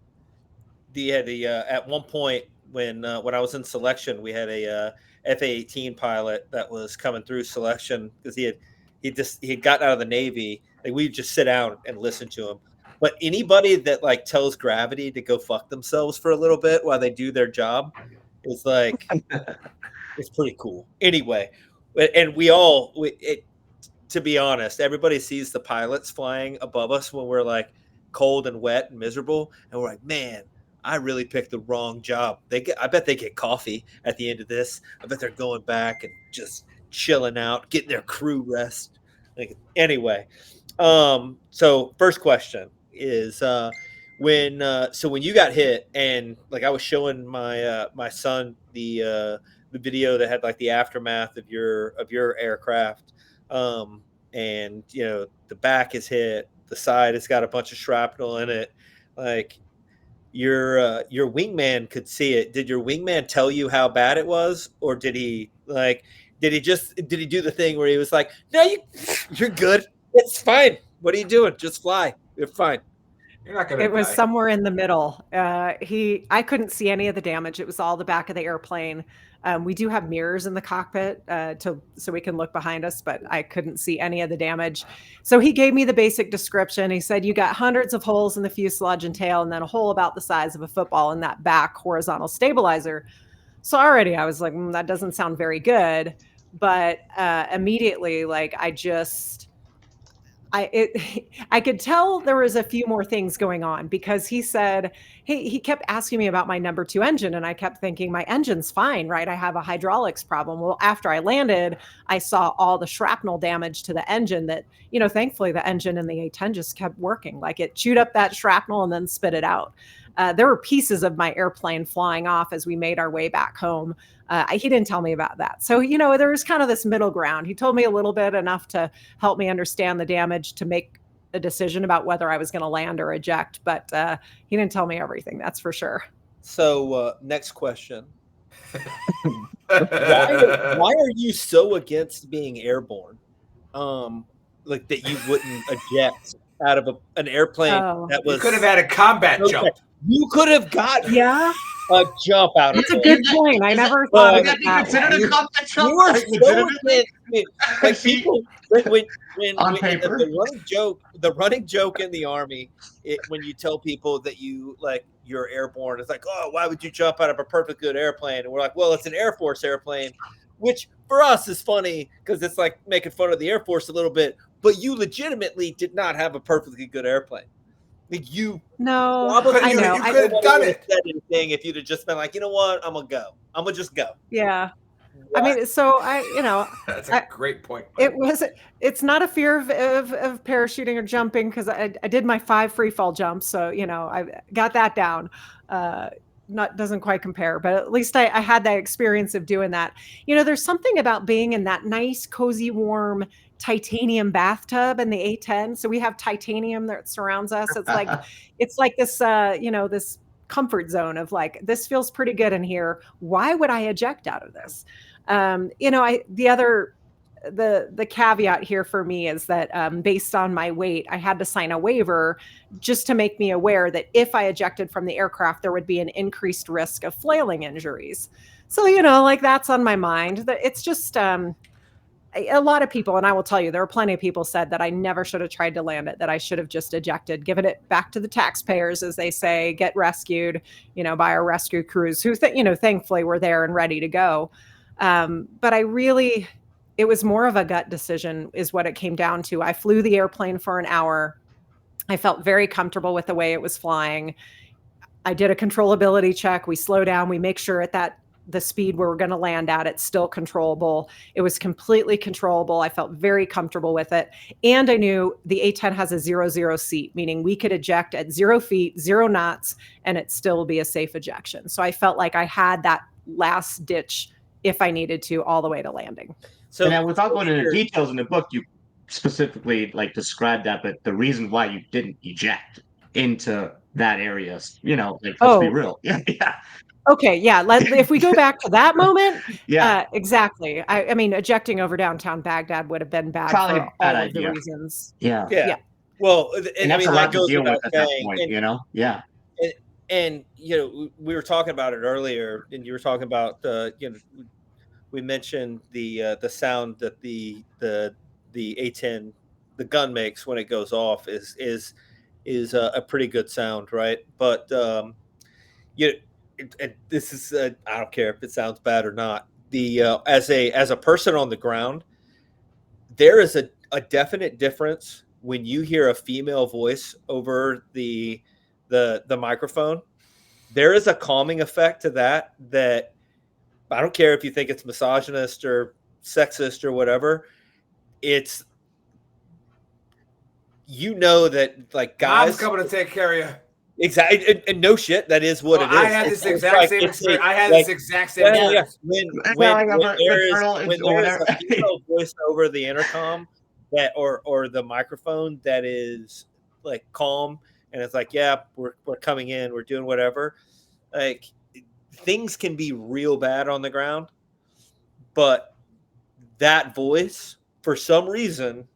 at one point when I was in selection, we had a F/A-18 pilot that was coming through selection because he had gotten out of the Navy. Like, we'd just sit down and listen to him. But anybody that like tells Gravity to go fuck themselves for a little bit while they do their job is like, it's pretty cool. Anyway, and to be honest, everybody sees the pilots flying above us when we're like cold and wet and miserable, and we're like, man, I really picked the wrong job. I bet they get coffee at the end of this. I bet they're going back and just chilling out, getting their crew rest. Like, anyway, so first question is when you got hit, and like I was showing my son the video that had like the aftermath of your aircraft. And the back is hit, the side has got a bunch of shrapnel in it. Like, your wingman could see it. Did your wingman tell you how bad it was, or did he do the thing where he was like, no, you're good, it's fine, what are you doing, just fly, you're fine? You're not gonna It was die. somewhere in the middle. I couldn't see any of the damage. It was all the back of the airplane. We do have mirrors in the cockpit so we can look behind us, but I couldn't see any of the damage. So he gave me the basic description. He said, you got hundreds of holes in the fuselage and tail, and then a hole about the size of a football in that back horizontal stabilizer. So already I was like, that doesn't sound very good. But immediately, like I could tell there was a few more things going on because he said, hey, he kept asking me about my number 2 engine, and I kept thinking my engine's fine, right? I have a hydraulics problem. Well, after I landed, I saw all the shrapnel damage to the engine that, thankfully the engine in the A-10 just kept working. Like it chewed up that shrapnel and then spit it out. There were pieces of my airplane flying off as we made our way back home. He didn't tell me about that. So, there was kind of this middle ground. He told me a little bit, enough to help me understand the damage to make a decision about whether I was going to land or eject. But he didn't tell me everything, that's for sure. So next question. Why are you so against being airborne? Like that you wouldn't eject out of an airplane that was. You could have had a combat jump. You could have gotten a jump out of it. That's a good point. I never thought of it that way. You are so against me. Like people, when the running joke in the Army, when you tell people that you're airborne, it's like, oh, why would you jump out of a perfect good airplane? And we're like, well, it's an Air Force airplane, which for us is funny because it's like making fun of the Air Force a little bit. But you legitimately did not have a perfectly good airplane. Like you probably I know. You could have done it. Said anything if you'd have just been like, you know what, I'm gonna go. I'm gonna just go. Yeah. I mean, so that's a great point. It's not a fear of parachuting or jumping because I did my 5 free fall jumps. So, I got that down. Doesn't quite compare, but at least I had that experience of doing that. There's something about being in that nice, cozy, warm titanium bathtub in the A-10. So we have titanium that surrounds us. It's like this, this comfort zone of like, this feels pretty good in here. Why would I eject out of this? The caveat here for me is that based on my weight, I had to sign a waiver just to make me aware that if I ejected from the aircraft, there would be an increased risk of flailing injuries. So, that's on my mind. It's just a lot of people, and I will tell you, there are plenty of people said that I never should have tried to land it, that I should have just ejected, given it back to the taxpayers, as they say, get rescued, by our rescue crews who, thankfully were there and ready to go. But it was more of a gut decision is what it came down to. I flew the airplane for an hour. I felt very comfortable with the way it was flying. I did a controllability check. We slow down. We make sure at the speed we're going to land at, it's still controllable. It was completely controllable. I felt very comfortable with it. And I knew the A-10 has a 0-0 seat, meaning we could eject at 0 feet, 0 knots, and it still be a safe ejection. So I felt like I had that last ditch if I needed to all the way to landing. So now, without going into details in the book, you specifically described that, but the reason why you didn't eject into that area, let's be real. Yeah. Okay, yeah. If we go back to that moment, exactly. I mean, ejecting over downtown Baghdad would have been bad Probably for bad all idea. of the reasons. Yeah. Well, and that's a lot to deal with at that point, Yeah. And we were talking about it earlier, and you were talking about we mentioned the sound that the A-10 the gun makes when it goes off is a pretty good sound, right? But this is I don't care if it sounds bad or not. The as a person on the ground, there is a definite difference when you hear a female voice over the microphone. There is a calming effect to that I don't care if you think it's misogynist or sexist or whatever. It's that like guys Mom's coming to take care of you. Exactly, and no shit, that is what it is. I had this exact same experience. I had this exact same experience. When there is a female voice over the intercom or the microphone that is like calm and it's like, yeah, we're coming in, we're doing whatever. Like things can be real bad on the ground, but that voice, for some reason,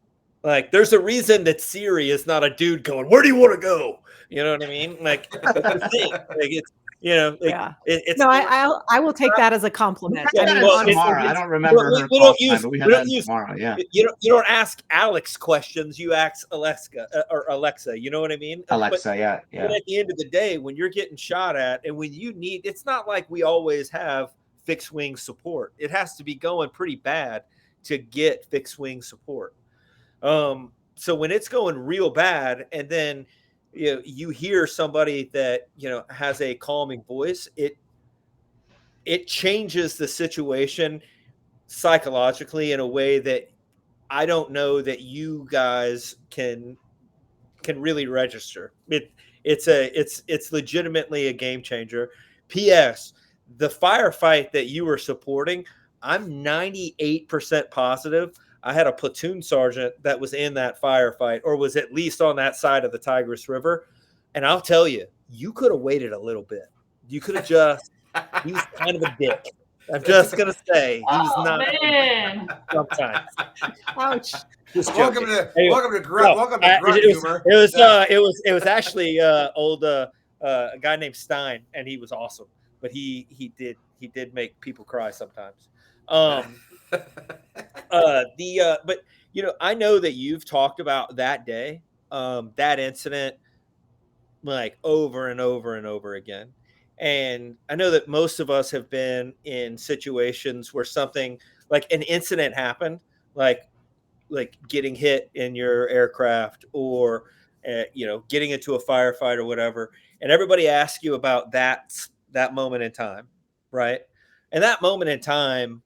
Like, there's a reason that Siri is not a dude going, "Where do you want to go?" You know what I mean? Like, that's the thing. Like, it's, you know, like, Yeah. it's No, not. I will take that as a compliment. We I had mean, that in honestly, Samara. I it's- don't remember her We call don't time, use but we we had that don't in use Samara. Yeah, you don't ask Alex questions. You ask Alexa. You know what I mean? Alexa. Yeah, But yeah. at the end of the day, when you're getting shot at, and when you need, it's not like we always have fixed wing support. It has to be going pretty bad to get fixed wing support. So when it's going real bad, and then you hear somebody that has a calming voice, it changes the situation psychologically in a way that I don't know that you guys can really register. It's legitimately a game changer. P.S. The firefight that you were supporting, I'm 98% positive I had a platoon sergeant that was in that firefight, or was at least on that side of the Tigris River. And I'll tell you, you could have waited a little bit. You could have just, he was kind of a dick. I'm just going to say, he was Oh, not man. sometimes. ouch. Just Welcome joking. to Anyway, welcome to grunt no, welcome to grunt humor. it was actually old a guy named Stein, and he was awesome. But he did make people cry sometimes. But I know that you've talked about that day, that incident, like over and over and over again. And I know that most of us have been in situations where something like an incident happened, like getting hit in your aircraft, or getting into a firefight or whatever, and everybody asks you about that moment in time, right? And that moment in time,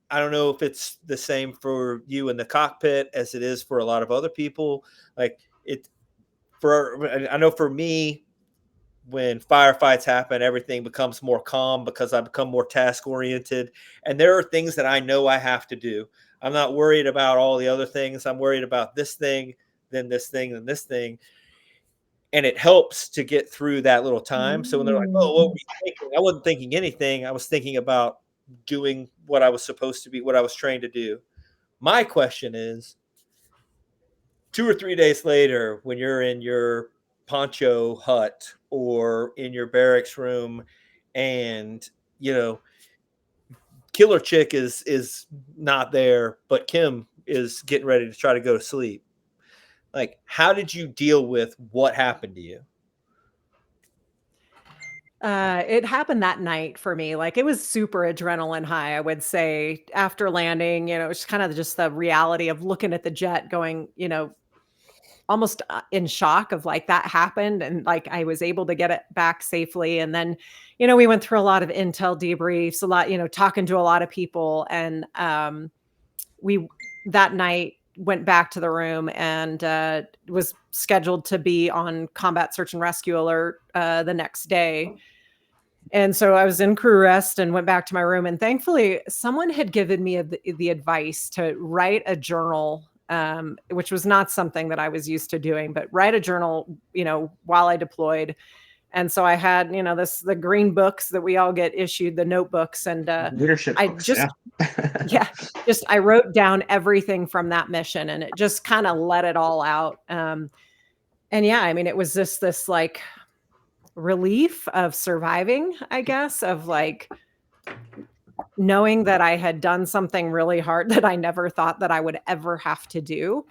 I don't know if it's the same for you in the cockpit as it is for a lot of other people. Like, I know for me, when firefights happen, everything becomes more calm because I become more task oriented. And there are things that I know I have to do. I'm not worried about all the other things. I'm worried about this thing, then this thing, then this thing. And it helps to get through that little time. So when they're like, "Oh, what were you thinking?" I wasn't thinking anything. I was thinking about doing what I was supposed to be, what I was trained to do. My question is, 2 or 3 days later, when you're in your poncho hut or in your barracks room, and killer chick is not there, but Kim is getting ready to try to go to sleep, like, how did you deal with what happened to you? It happened that night for me. Like, it was super adrenaline high, I would say, after landing. It's kind of just the reality of looking at the jet going, almost in shock of like that happened, and like I was able to get it back safely. And then we went through a lot of intel debriefs, a lot, talking to a lot of people. And we that night went back to the room, and was scheduled to be on combat search and rescue alert the next day. And so I was in crew rest and went back to my room, and thankfully someone had given me the advice to write a journal, which was not something that I was used to doing, but write a journal, while I deployed. And so I had, the green books that we all get issued, the notebooks. And Leadership I books, just, yeah. I wrote down everything from that mission, and it just kind of let it all out. And yeah, I mean, it was just this like relief of surviving, I guess, of like knowing that I had done something really hard that I never thought that I would ever have to do.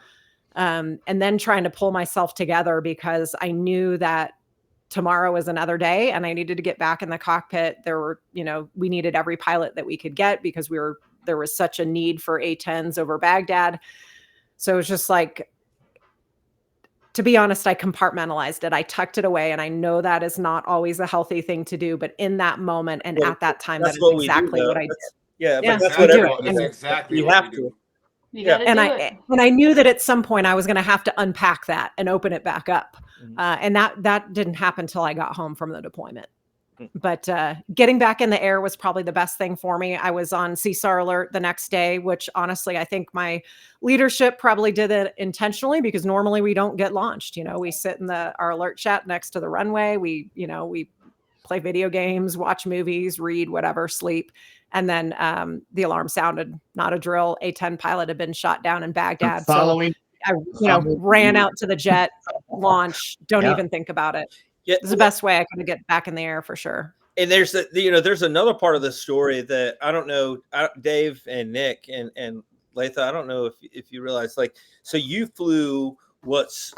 And then trying to pull myself together, because I knew that tomorrow was another day and I needed to get back in the cockpit. There were, we needed every pilot that we could get, because there was such a need for A-10s over Baghdad. So it was just like, to be honest, I compartmentalized it. I tucked it away, and I know that is not always a healthy thing to do, but in that moment and at that time, that That's is what we do, exactly though. what I did. Yeah, but that's we what do everybody it. That's And, exactly you what have we to. do. You got to and do I it. and I knew that at some point I was going to have to unpack that and open it back up. And that didn't happen till I got home from the deployment. But getting back in the air was probably the best thing for me. I was on CSAR alert the next day, which honestly, I think my leadership probably did it intentionally, because normally we don't get launched. We sit in our alert chat next to the runway. We play video games, watch movies, read, whatever, sleep. And then the alarm sounded, not a drill. A-10 pilot had been shot down in Baghdad. Following I ran out to the jet launch. Don't even think about it. Yeah, It's the best way I could get back in the air for sure. And there's there's another part of the story that I don't know, Dave and Nick and Latha, I don't know if you realize, like, so you flew what's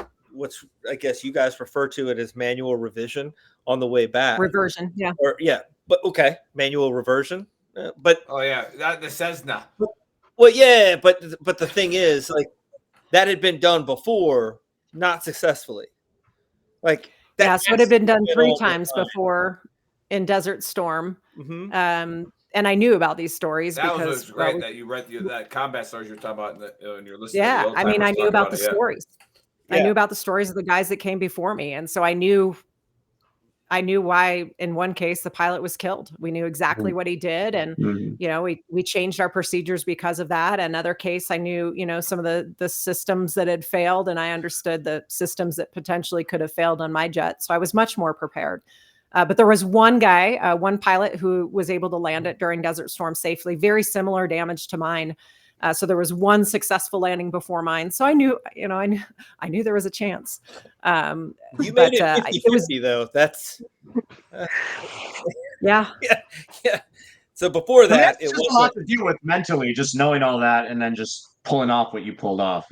I guess you guys refer to it as manual revision on the way back. Reversion, yeah. But okay, manual reversion. But oh yeah, the Cessna. Well, yeah, but the thing is, like, that had been done before, not successfully. Like that, so it had been done 3 times before in Desert Storm. Mm-hmm. And I knew about these stories that because was great that you read that combat stories you're talking about and you're listening. Yeah, to the I mean, I knew about the it, stories. I knew about the stories of the guys that came before me, and so I knew why in one case the pilot was killed. We knew exactly what he did, and we changed our procedures because of that. Another case, I knew some of the systems that had failed, and I understood the systems that potentially could have failed on my jet, so I was much more prepared. But there was one guy, one pilot who was able to land it during Desert Storm safely, very similar damage to mine. So there was one successful landing before mine. So I knew there was a chance. You made it 50-50 though. That's yeah. So before that, it was a lot to deal with mentally, just knowing all that and then just pulling off what you pulled off.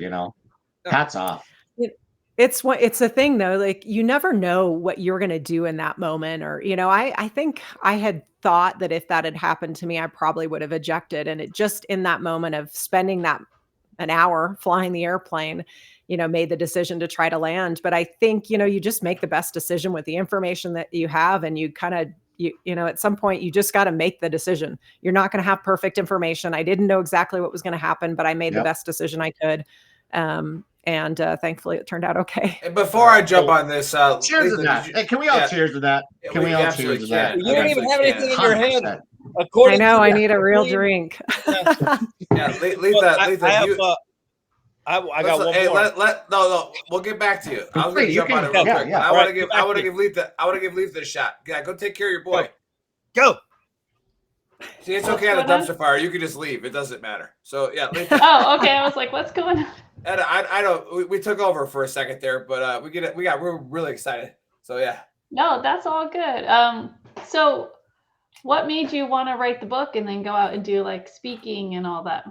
Hats off. It's a thing though, like you never know what you're going to do in that moment. Or, I think I had thought that if that had happened to me, I probably would have ejected. And it just in that moment of spending an hour flying the airplane, made the decision to try to land. But I think, you just make the best decision with the information that you have. And you kind of, at some point you just got to make the decision. You're not going to have perfect information. I didn't know exactly what was going to happen, but I made the best decision I could. And thankfully it turned out okay. And before I jump on this, cheers to that. Hey, can we all cheers to that? Can we all cheers to that? You don't even have anything in your hand. I know. I need a real drink. Letha, I got one more. No, we'll get back to you. I was going to jump on it real quick. I want to give Letha a shot. Yeah, go take care of your boy. Go. See, it's okay on the dumpster fire. You can just leave. It doesn't matter. So yeah. Letha. Oh, okay. I was like, what's going on? And I don't. We took over for a second there, but we're really excited. So yeah. No, that's all good. So what made you want to write the book and then go out and do like speaking and all that?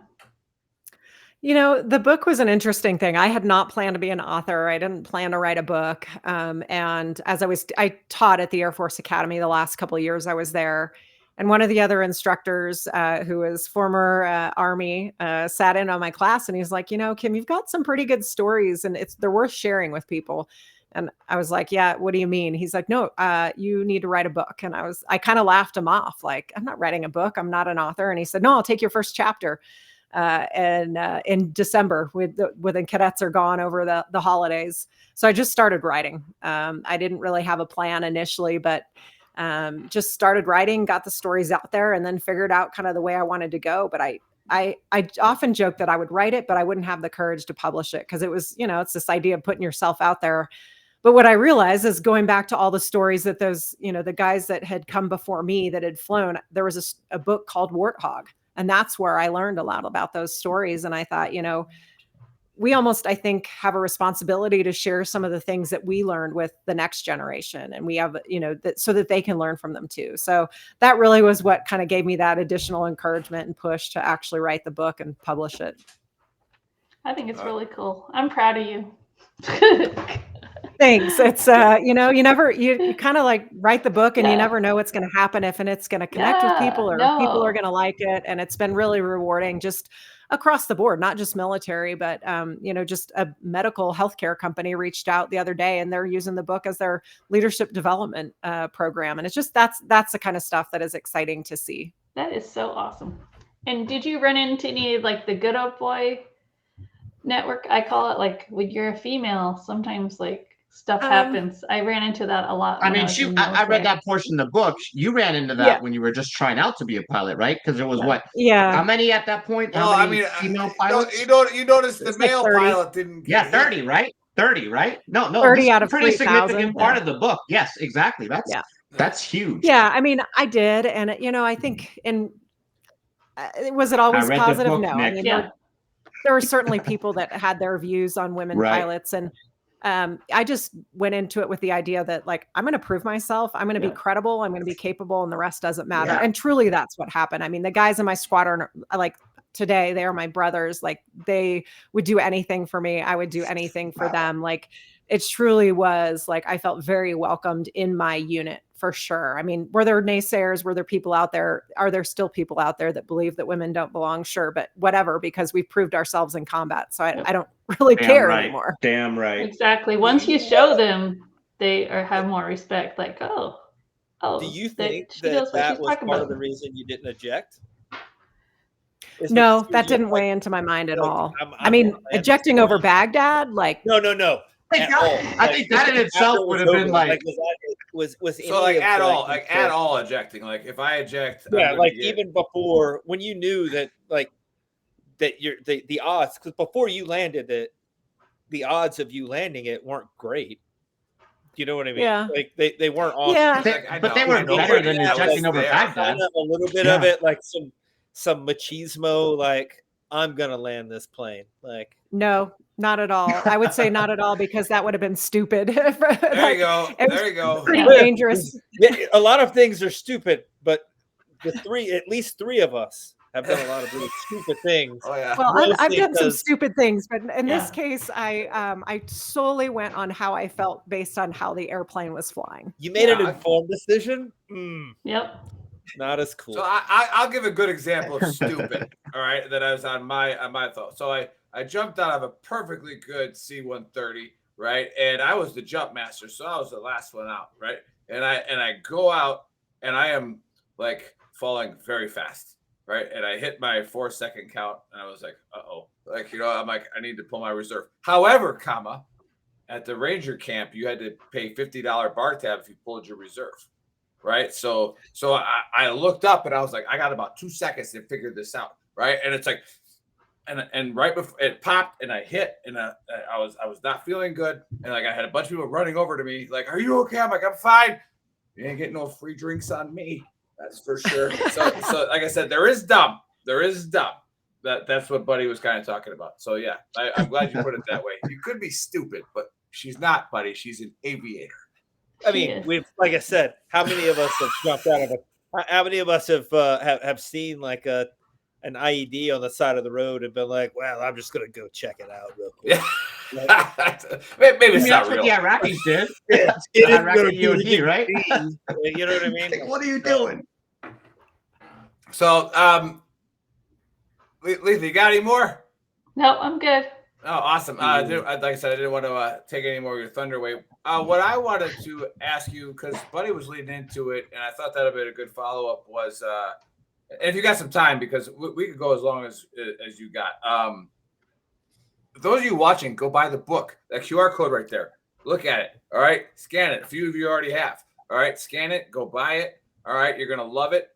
The book was an interesting thing. I had not planned to be an author. I didn't plan to write a book. And as I taught at the Air Force Academy the last couple of years I was there. And one of the other instructors, who was former Army, sat in on my class and he's like, Kim, you've got some pretty good stories and they're worth sharing with people. And I was like, yeah, what do you mean? He's like, no, you need to write a book. And I kind of laughed him off. Like, I'm not writing a book. I'm not an author. And he said, no, I'll take your first chapter. And in December when the cadets are gone over the holidays. So I just started writing. I didn't really have a plan initially, but just started writing, got the stories out there, and then figured out kind of the way I wanted to go. But I often joke that I would write it, but I wouldn't have the courage to publish it because it was, it's this idea of putting yourself out there. But what I realized is going back to all the stories that those, the guys that had come before me that had flown, there was a book called Warthog. And that's where I learned a lot about those stories. And I thought, we almost, I think, have a responsibility to share some of the things that we learned with the next generation. And we have, so that they can learn from them too. So that really was what kind of gave me that additional encouragement and push to actually write the book and publish it. I think it's really cool. I'm proud of you. Thanks. It's, you kind of like write the book and you never know what's going to happen if it's going to connect with people or if people are going to like it. And it's been really rewarding just across the board, not just military, but, just a medical healthcare company reached out the other day and they're using the book as their leadership development program. And it's just, that's the kind of stuff that is exciting to see. That is so awesome. And did you run into any like the good old boy network? I call it, like when you're a female, sometimes like stuff happens. I ran into that a lot. I mean, I read that portion of the book. You ran into that when you were just trying out to be a pilot, right? Because there was how many at that point? How many female pilots? You notice the male pilot didn't. Yeah, 30, right? 30, right? No, 30 out of pretty 3,000, significant part of the book. Yes, exactly. That's huge. Yeah, I mean, I did, and I think was it always positive? Book, no, Nick. there were certainly people that had their views on women Right. pilots. And I just went into it with the idea that, like, I'm going to prove myself. I'm going to be credible. I'm going to be capable, and the rest doesn't matter. And truly, that's what happened. I mean, the guys in my squadron, like today, they are my brothers. Like, they would do anything for me. I would do anything for them. Like, it truly was like, I felt very welcomed in my unit, for sure. I mean, were there naysayers? Were there people out there? Are there still people out there that believe that women don't belong? Sure, but whatever, because we've proved ourselves in combat. So I don't really care anymore. Damn right. Exactly. Once you show them, they have more respect. Like, oh, Do you think she that knows what she's was talking part about. of the reason you didn't eject? No, that didn't weigh into my mind at all. I mean, ejecting over Baghdad, like, no. I think that in itself would have been like was So like at all ejecting. Like if I eject, yeah, like even before when you knew that that the odds, because before you landed it, the odds of you landing it weren't great. You know what I mean? Yeah. Like they weren't awesome. Yeah. But they were better than ejecting over Baghdad. A little bit of it, like some machismo, like I'm gonna land this plane. Like no, not at all. I would say not at all, because that would have been stupid. There you go. There you go. Pretty dangerous. Yeah, a lot of things are stupid, but at least three of us have done a lot of really stupid things. Oh yeah. Well, I've done some stupid things, but in this case, I solely went on how I felt based on how the airplane was flying. You made an informed decision. Yep. Not as cool. So I'll give a good example of stupid. All right, that I was on my thought. So I jumped out of a perfectly good C-130, right, and I was the jump master, so I was the last one out, right, and I go out and I am like falling very fast, right, and I hit my 4-second count, and I was like, like, you know, I'm like, I need to pull my reserve. However, at the Ranger camp, you had to pay $50 bar tab if you pulled your reserve. Right. So I looked up and I was like, I got about 2 seconds to figure this out. Right. And it's like, and right before it popped and I hit and I was not feeling good. And like, I had a bunch of people running over to me, like, are you okay? I'm like, I'm fine. You ain't getting no free drinks on me. That's for sure. So like I said, there is dumb. That's what Buddy was kind of talking about. So yeah, I'm glad you put it that way. You could be stupid, but she's not, Buddy. She's an aviator. I mean, like I said, how many of us have jumped out of it? How many of us have seen like an IED on the side of the road and been like, well, I'm just gonna go check it out real quick. Yeah. Maybe it's not real. What the Iraqis did. Yeah, Iraqi DOD, right? You know what I mean? Like, what are you doing? So, Letha, you got any more? No, I'm good. Oh, awesome. Like I said, I didn't want to take any more of your thunder away. What I wanted to ask you, because Buddy was leading into it, and I thought that would be a good follow-up, was, if you got some time, because we could go as long as you got. Those of you watching, go buy the book. That QR code right there. Look at it. All right? Scan it. A few of you already have. All right? Scan it. Go buy it. All right? You're going to love it.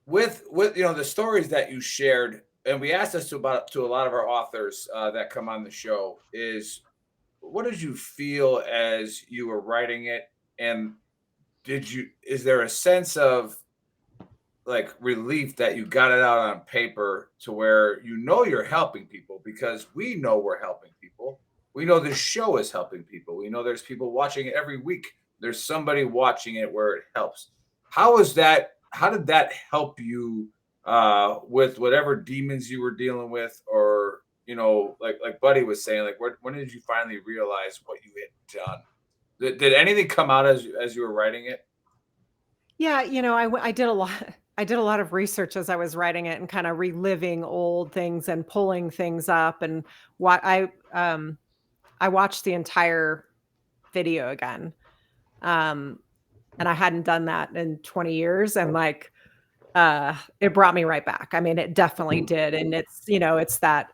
With the stories that you shared, and we asked this to a lot of our authors that come on the show, is what did you feel as you were writing it? And is there a sense of like relief that you got it out on paper to where you're helping people? Because we know we're helping people. We know this show is helping people. We know there's people watching it every week. There's somebody watching it where it helps. How did that help you with whatever demons you were dealing with, or like Buddy was saying, like when did you finally realize what you had done? Did anything come out as you were writing it? Yeah, I did a lot. I did a lot of research as I was writing it and kind of reliving old things and pulling things up. And what I watched the entire video again, and I hadn't done that in 20 years, and like it brought me right back. I mean, it definitely did, and it's that.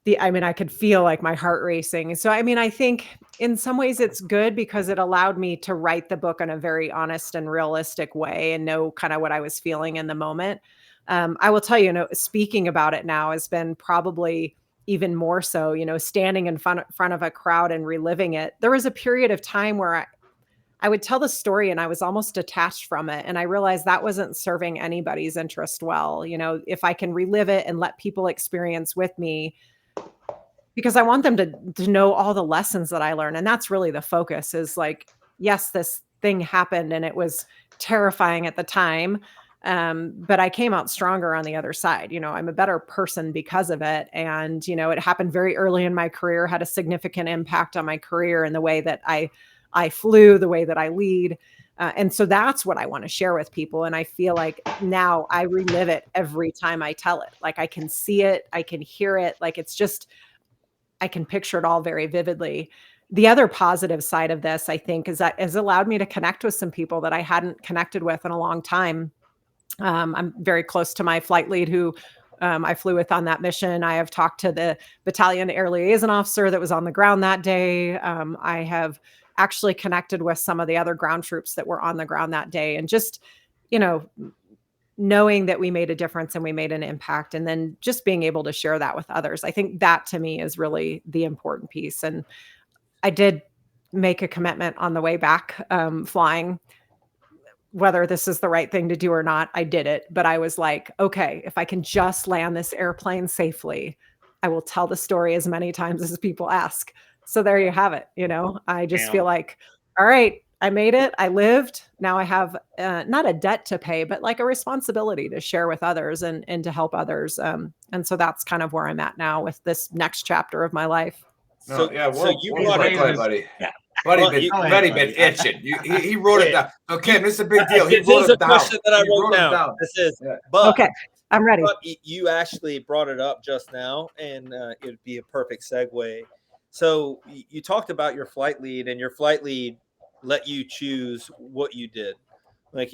I could feel like my heart racing. So, I think in some ways it's good because it allowed me to write the book in a very honest and realistic way and know kind of what I was feeling in the moment. I will tell you, speaking about it now has been probably even more so, standing in front of a crowd and reliving it. There was a period of time where I would tell the story and I was almost detached from it. And I realized that wasn't serving anybody's interest well. You know, if I can relive it and let people experience with me, because I want them to know all the lessons that I learned. And that's really the focus is like, yes, this thing happened and it was terrifying at the time. But I came out stronger on the other side. You know, I'm a better person because of it. And, you know, it happened very early in my career, had a significant impact on my career and the way that I flew, the way that I lead. And so that's what I want to share with people. And I feel like now I relive it every time I tell it. Like I can see it, I can hear it. Like it's just, I can picture it all very vividly. The other positive side of this, I think, is that has allowed me to connect with some people that I hadn't connected with in a long time. I'm very close to my flight lead who I flew with on that mission. I have talked to the battalion air liaison officer that was on the ground that day. I have actually connected with some of the other ground troops that were on the ground that day. And just, you know, knowing that we made a difference and we made an impact and then just being able to share that with others. I think that to me is really the important piece. And I did make a commitment on the way back flying, whether this is the right thing to do or not, I did it. But I was like, okay, if I can just land this airplane safely, I will tell the story as many times as people ask. So there you have it. You know, I just feel like, all right, I made it. I lived. Now I have not a debt to pay, but like a responsibility to share with others and to help others. And so that's kind of where I'm at now with this next chapter of my life. So yeah, so you we'll brought play, it, buddy. Yeah. Buddy been itching. He wrote it down. So Kim, this is a big deal. He This wrote is a it down. question that I He wrote it down. This is, Yeah. but Okay, I'm ready. but you actually brought it up just now, and it would be a perfect segue. So you talked about your flight lead, and your flight lead let you choose what you did. Like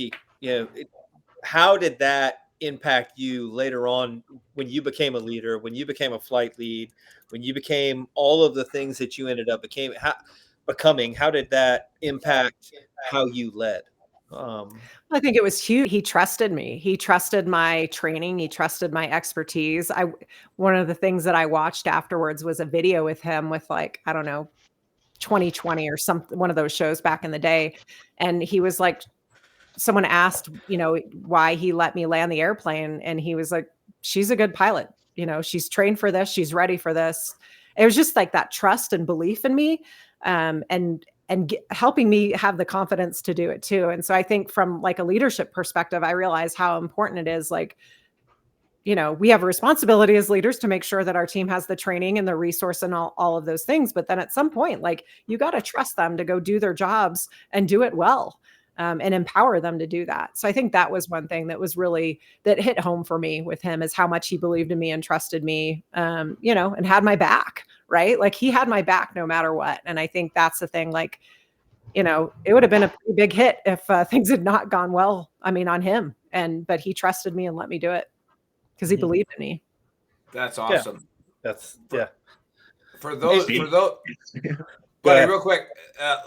how did that impact you later on when you became a leader, when you became a flight lead, when you became all of the things that you ended up becoming? How did that impact how you led? I think it was huge. He trusted me. He trusted my training. He trusted my expertise. One of the things that I watched afterwards was a video with him with like, I don't know, 2020 or something, one of those shows back in the day. And he was like, someone asked, you know, why he let me land the airplane. And he was like, she's a good pilot. You know, she's trained for this. She's ready for this. It was just like that trust and belief in me. And helping me have the confidence to do it too. And so I think from like a leadership perspective, I realize how important it is. Like, you know, we have a responsibility as leaders to make sure that our team has the training and the resource and all of those things. But then at some point, like you got to trust them to go do their jobs and do it well. And empower them to do that. So I think that was one thing that was really, that hit home for me with him is how much he believed in me and trusted me, you know, and had my back, right? Like he had my back no matter what. And I think that's the thing, like, you know, it would have been a pretty big hit if things had not gone well. I mean, on him, but he trusted me and let me do it because he believed in me. That's awesome. That's For those, buddy, real quick,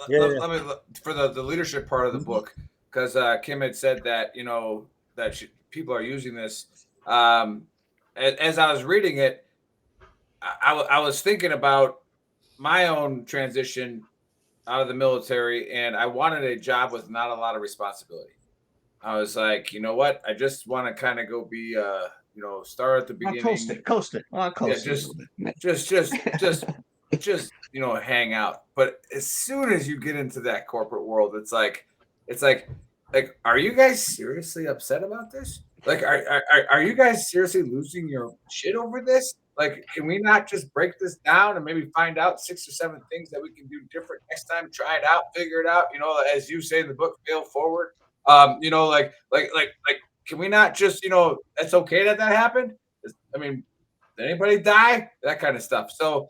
let me for the leadership part of the book, because Kim had said that, you know, that people are using this. As I was reading it, I was thinking about my own transition out of the military, and I wanted a job with not a lot of responsibility. I was like, you know what? I just want to kind of go be, you know, start at the beginning. Coast it. Yeah, just you know, hang out. But as soon as you get into that corporate world, it's like, are you guys seriously upset about this? Like, are you guys seriously losing your shit over this? Like, can we not just break this down and maybe find out 6 or 7 things that we can do different next time? Try it out, figure it out. You know, as you say in the book, fail forward. You know, like, can we not just, you know, it's okay that happened? I mean, did anybody die? That kind of stuff. So,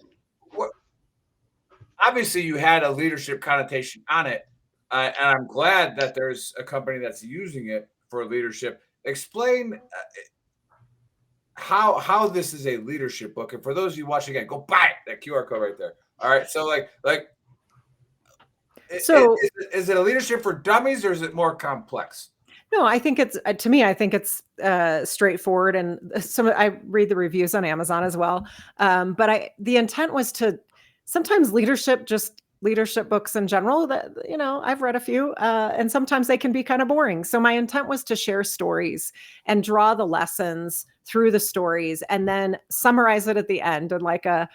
obviously, you had a leadership connotation on it, and I'm glad that there's a company that's using it for leadership. Explain how this is a leadership book, and for those of you watching again, go buy it. That QR code right there. All right, so So is it a leadership for dummies, or is it more complex? No, I think it's to me. I think it's straightforward, and I read the reviews on Amazon as well. But the intent was to sometimes leadership just leadership books in general that, I've read a few, and sometimes they can be kind of boring. So my intent was to share stories and draw the lessons through the stories and then summarize it at the end in like a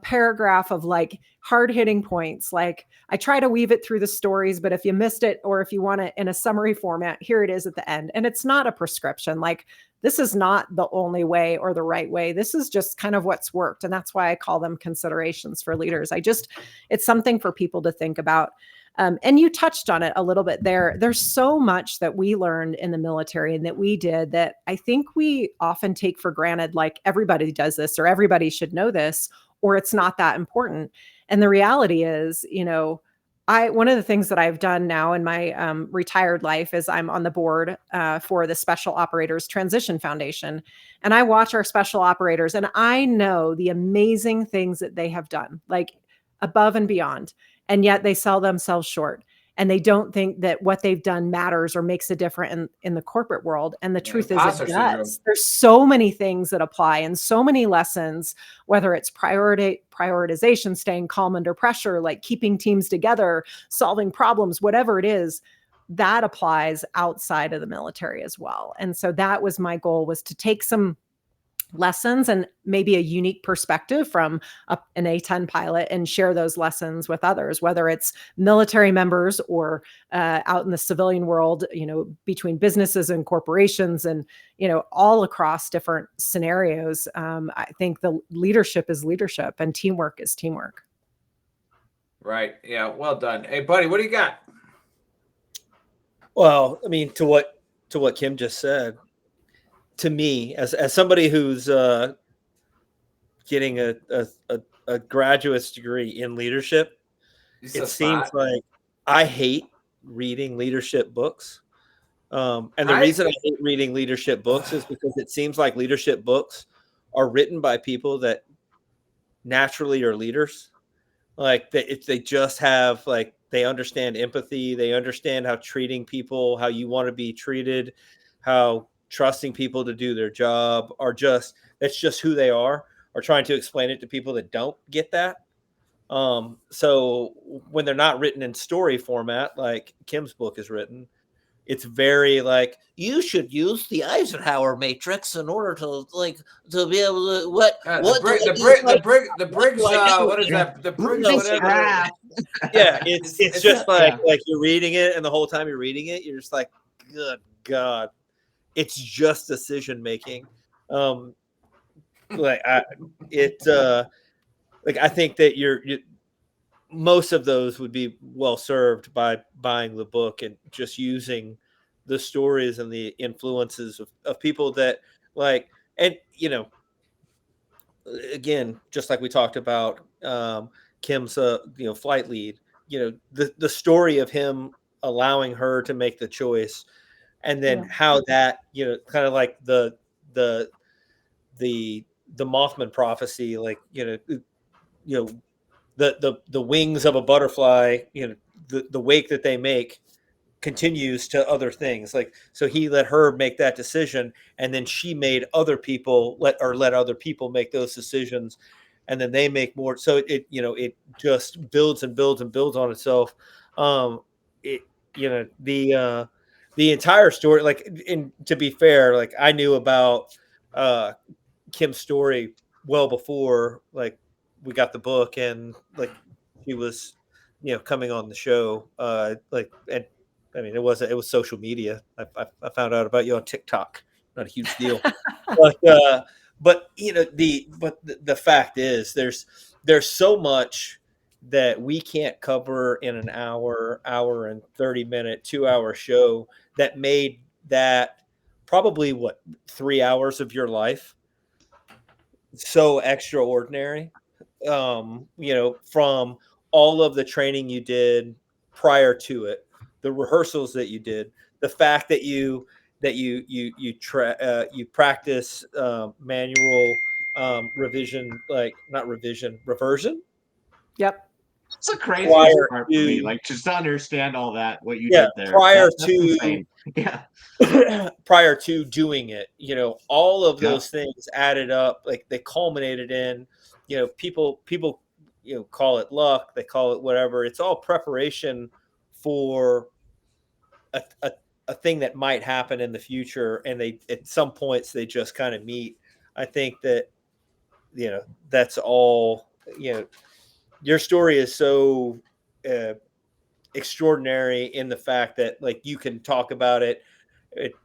paragraph of like hard hitting points. Like I try to weave it through the stories, but if you missed it or if you want it in a summary format, here it is at the end. And it's not a prescription. Like this is not the only way or the right way. This is just kind of what's worked. And that's why I call them considerations for leaders. It's something for people to think about. And you touched on it a little bit there. There's so much that we learned in the military and that we did that I think we often take for granted, like everybody does this or everybody should know this, or it's not that important. And the reality is, one of the things that I've done now in my retired life is I'm on the board for the Special Operators Transition Foundation. And I watch our special operators and I know the amazing things that they have done, like above and beyond. And yet they sell themselves short and they don't think that what they've done matters or makes a difference in the corporate world. And the truth is imposter it syndrome. does. There's so many things that apply and so many lessons, whether it's prioritization, staying calm under pressure, like keeping teams together, solving problems, whatever it is, that applies outside of the military as well. And so that was my goal, was to take some lessons and maybe a unique perspective from an A-10 pilot and share those lessons with others, whether it's military members or out in the civilian world, between businesses and corporations and, all across different scenarios. I think the leadership is leadership and teamwork is teamwork. Right. Yeah. Well done. Hey, buddy, what do you got? Well, I mean, to what Kim just said, to me, as somebody who's getting a graduate's degree in leadership, it seems like I hate reading leadership books. And the reason I hate reading leadership books is because it seems like leadership books are written by people that naturally are leaders. Like they just have, like, they understand empathy. They understand how treating people, how you want to be treated, how trusting people to do their job that's just who they are trying to explain it to people that don't get that. So when they're not written in story format, like Kim's book is written, it's very like, you should use the Eisenhower matrix in order to be able to the Briggs what is that? The Briggs whatever. Yeah, it's just like you're reading it, and the whole time you're reading it, you're just like, good God. It's just decision making. I think that most of those would be well served by buying the book and just using the stories and the influences of people that like, and again, just like we talked about Kim's flight lead, the story of him allowing her to make the choice. And then how that, kind of like the Mothman prophecy, like, the wings of a butterfly, the wake that they make continues to other things. Like, so he let her make that decision, and then she made other people let other people make those decisions, and then they make more. So it just builds and builds and builds on itself. The entire story, like, and to be fair, like, I knew about Kim's story well before, like, we got the book and, like, he was, coming on the show. And I mean, it was social media. I found out about you on TikTok. Not a huge deal. but the fact is, there's so much that we can't cover in an hour and 30-minute, 2-hour show that made that probably 3 hours of your life so extraordinary. From all of the training you did prior to it, the rehearsals that you did, the fact that you practice manual reversion. Yep. It's a crazy part for me, like, just to understand all that, what you did there. That's insane. Yeah. Prior to doing it, all of those things added up, like, they culminated in, people, call it luck, they call it whatever. It's all preparation for a thing that might happen in the future. And they, at some points, they just kind of meet. I think that, that's all, your story is so extraordinary in the fact that like you can talk about it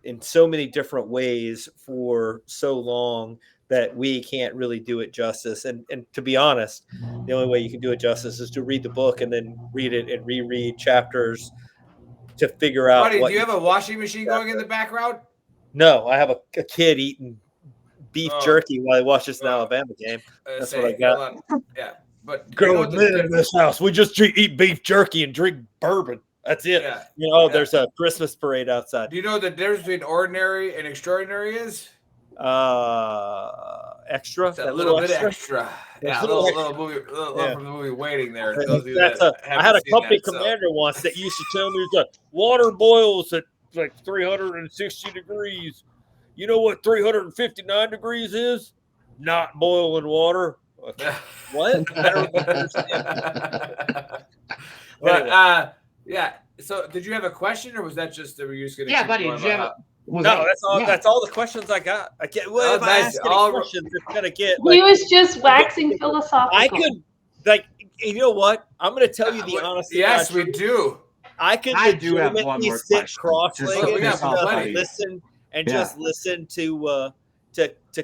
in so many different ways for so long that we can't really do it justice. And to be honest, the only way you can do it justice is to read the book and then read it and reread chapters to figure out Buddy, what do you have a washing machine going in the background? No, I have a kid eating beef jerky while he watches an Alabama game. That's what I got. Yeah, but Growing men in this house, we just eat beef jerky and drink bourbon. That's it. Yeah. There's a Christmas parade outside. Do you know what the difference between ordinary and extraordinary is? Extra. It's a little bit extra. Yeah, a little movie from the movie Waiting there. Those of you that I had a haven't company seen that, commander once that used to tell me that water boils at like 360 degrees. You know what 359 degrees is? Not boiling water. What? I don't understand. But yeah. So, did you have a question, or was that just were you just going to? Yeah, buddy. Did you have that's all. Yeah. That's all the questions I got. I can't. Well, if I ask any questions, it's gonna get. He was just waxing philosophical. I could, like, you know what? I'm going to tell you the honest. Yes, we do. I could legitimately sit cross-legged and just listen to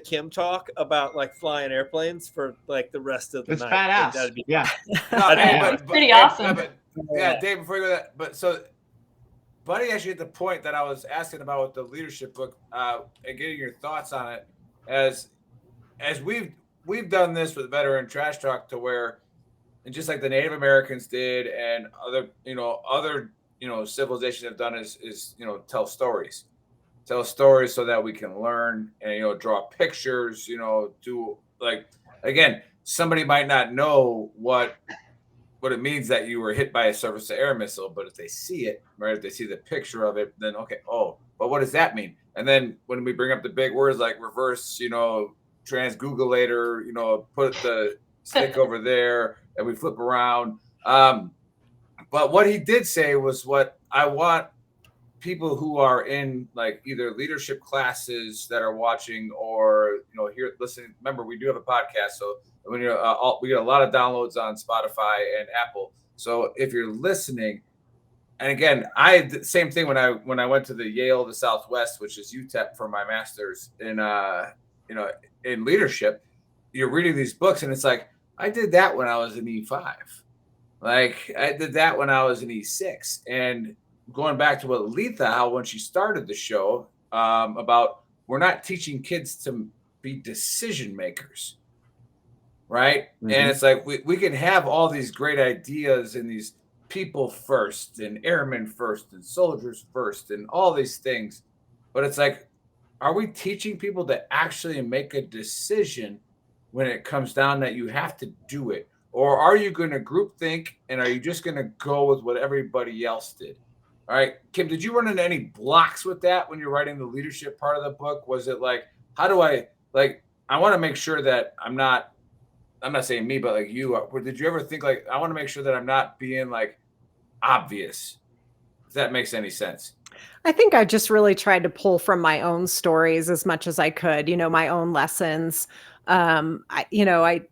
Kim talk about like flying airplanes for like the rest of the it's night. Badass. That'd be, pretty awesome. Yeah, Dave. Before you go that, but so, Buddy, actually at the point that I was asking about with the leadership book, and getting your thoughts on it, as we've done this with Veteran Trash Talk to where, and just like the Native Americans did, and other civilizations have done is tell stories so that we can learn and draw pictures, do like, again, somebody might not know what it means that you were hit by a surface to air missile, but if they see it, right, if they see the picture of it, then okay, but what does that mean? And then when we bring up the big words like reverse, transgoogulator, put the stick over there and we flip around. But what he did say was what I want people who are in like either leadership classes that are watching or here listening. Remember, we do have a podcast, so when we get a lot of downloads on Spotify and Apple. So if you're listening, and again, I did the same thing when I went to the Yale of the Southwest, which is UTEP for my master's in in leadership. You're reading these books, and it's like I did that when I was in E5. Like I did that when I was in E6, and going back to what Letha, how when she started the show about we're not teaching kids to be decision makers, right? Mm-hmm. And it's like we can have all these great ideas and these people first and airmen first and soldiers first and all these things, but it's like, are we teaching people to actually make a decision when it comes down that you have to do it? Or are you going to group think and are you just going to go with what everybody else did? All right, Kim, did you run into any blocks with that when you're writing the leadership part of the book? Was it like, how do I want to make sure that I'm not saying me, but like you, did you ever think like, I want to make sure that I'm not being like obvious, if that makes any sense? I think I just really tried to pull from my own stories as much as I could, my own lessons. I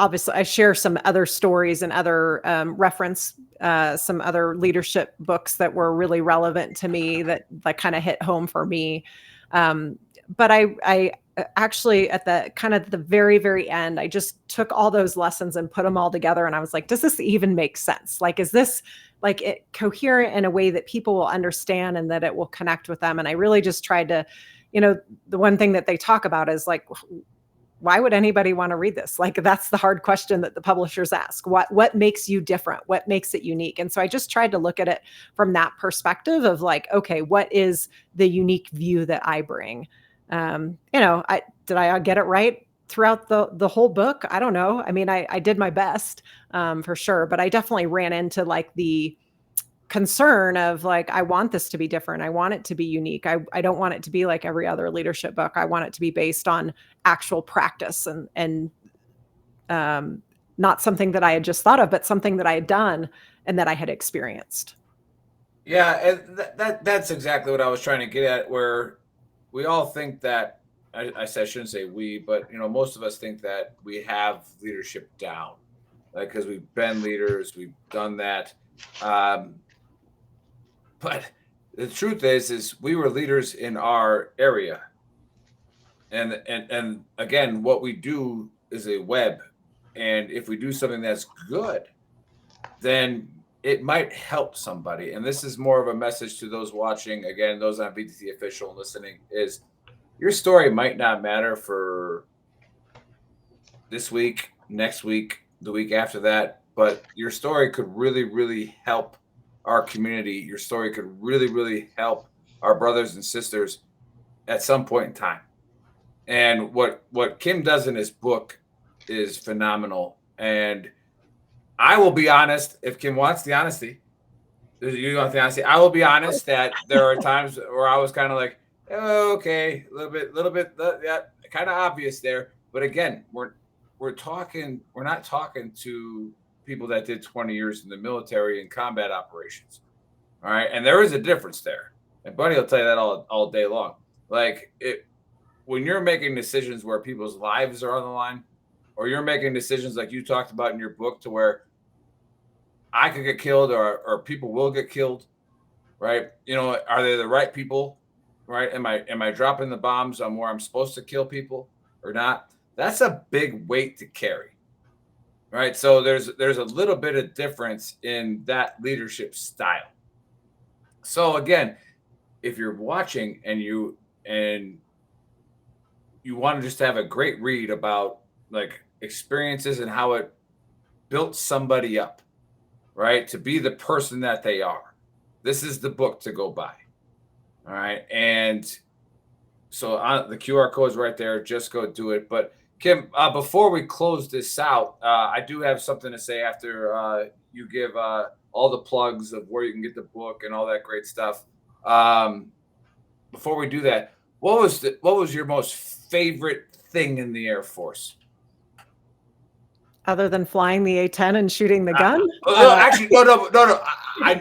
obviously I share some other stories and other reference some other leadership books that were really relevant to me that kind of hit home for me. But I actually at the very, very end, I just took all those lessons and put them all together. And I was like, does this even make sense? Like, is this coherent in a way that people will understand and that it will connect with them? And I really just tried to, the one thing that they talk about is like, why would anybody want to read this? Like, that's the hard question that the publishers ask. What makes you different? What makes it unique? And so I just tried to look at it from that perspective of like, okay, what is the unique view that I bring? Did I get it right throughout the whole book? I don't know. I mean, I did my best for sure, but I definitely ran into like the concern of like, I want this to be different. I want it to be unique. I don't want it to be like every other leadership book. I want it to be based on actual practice and not something that I had just thought of, but something that I had done and that I had experienced. Yeah, and that's exactly what I was trying to get at, where we all think that I shouldn't say we, but most of us think that we have leadership down, like because we've been leaders, we've done that. But the truth is we were leaders in our area, and again, what we do is a web, and if we do something that's good, then it might help somebody. And this is more of a message to those watching, again, those on VTT official listening, is your story might not matter for this week, next week, the week after that, but your story could really, really help our community. Your story could really, really help our brothers and sisters at some point in time. And what Kim does in his book is phenomenal. And I will be honest, if Kim wants the honesty, you want the honesty, I will be honest that there are times where I was kind of like, oh, okay, a little bit, yeah, kind of obvious there. But again, we're not talking to people that did 20 years in the military and combat operations. All right. And there is a difference there. And Buddy will tell you that all day long. Like when you're making decisions where people's lives are on the line, or you're making decisions like you talked about in your book to where I could get killed or people will get killed, right? Are they the right people, right? Am I dropping the bombs on where I'm supposed to kill people or not? That's a big weight to carry, right? So there's a little bit of difference in that leadership style. So again, if you're watching and you want to just have a great read about like experiences and how it built somebody up, right, to be the person that they are, this is the book to go buy. All right. And so the QR code is right there. Just go do it. But Kim, before we close this out, I do have something to say after you give all the plugs of where you can get the book and all that great stuff. Before we do that, what was your most favorite thing in the Air Force? Other than flying the A-10 and shooting the gun? Actually, no. I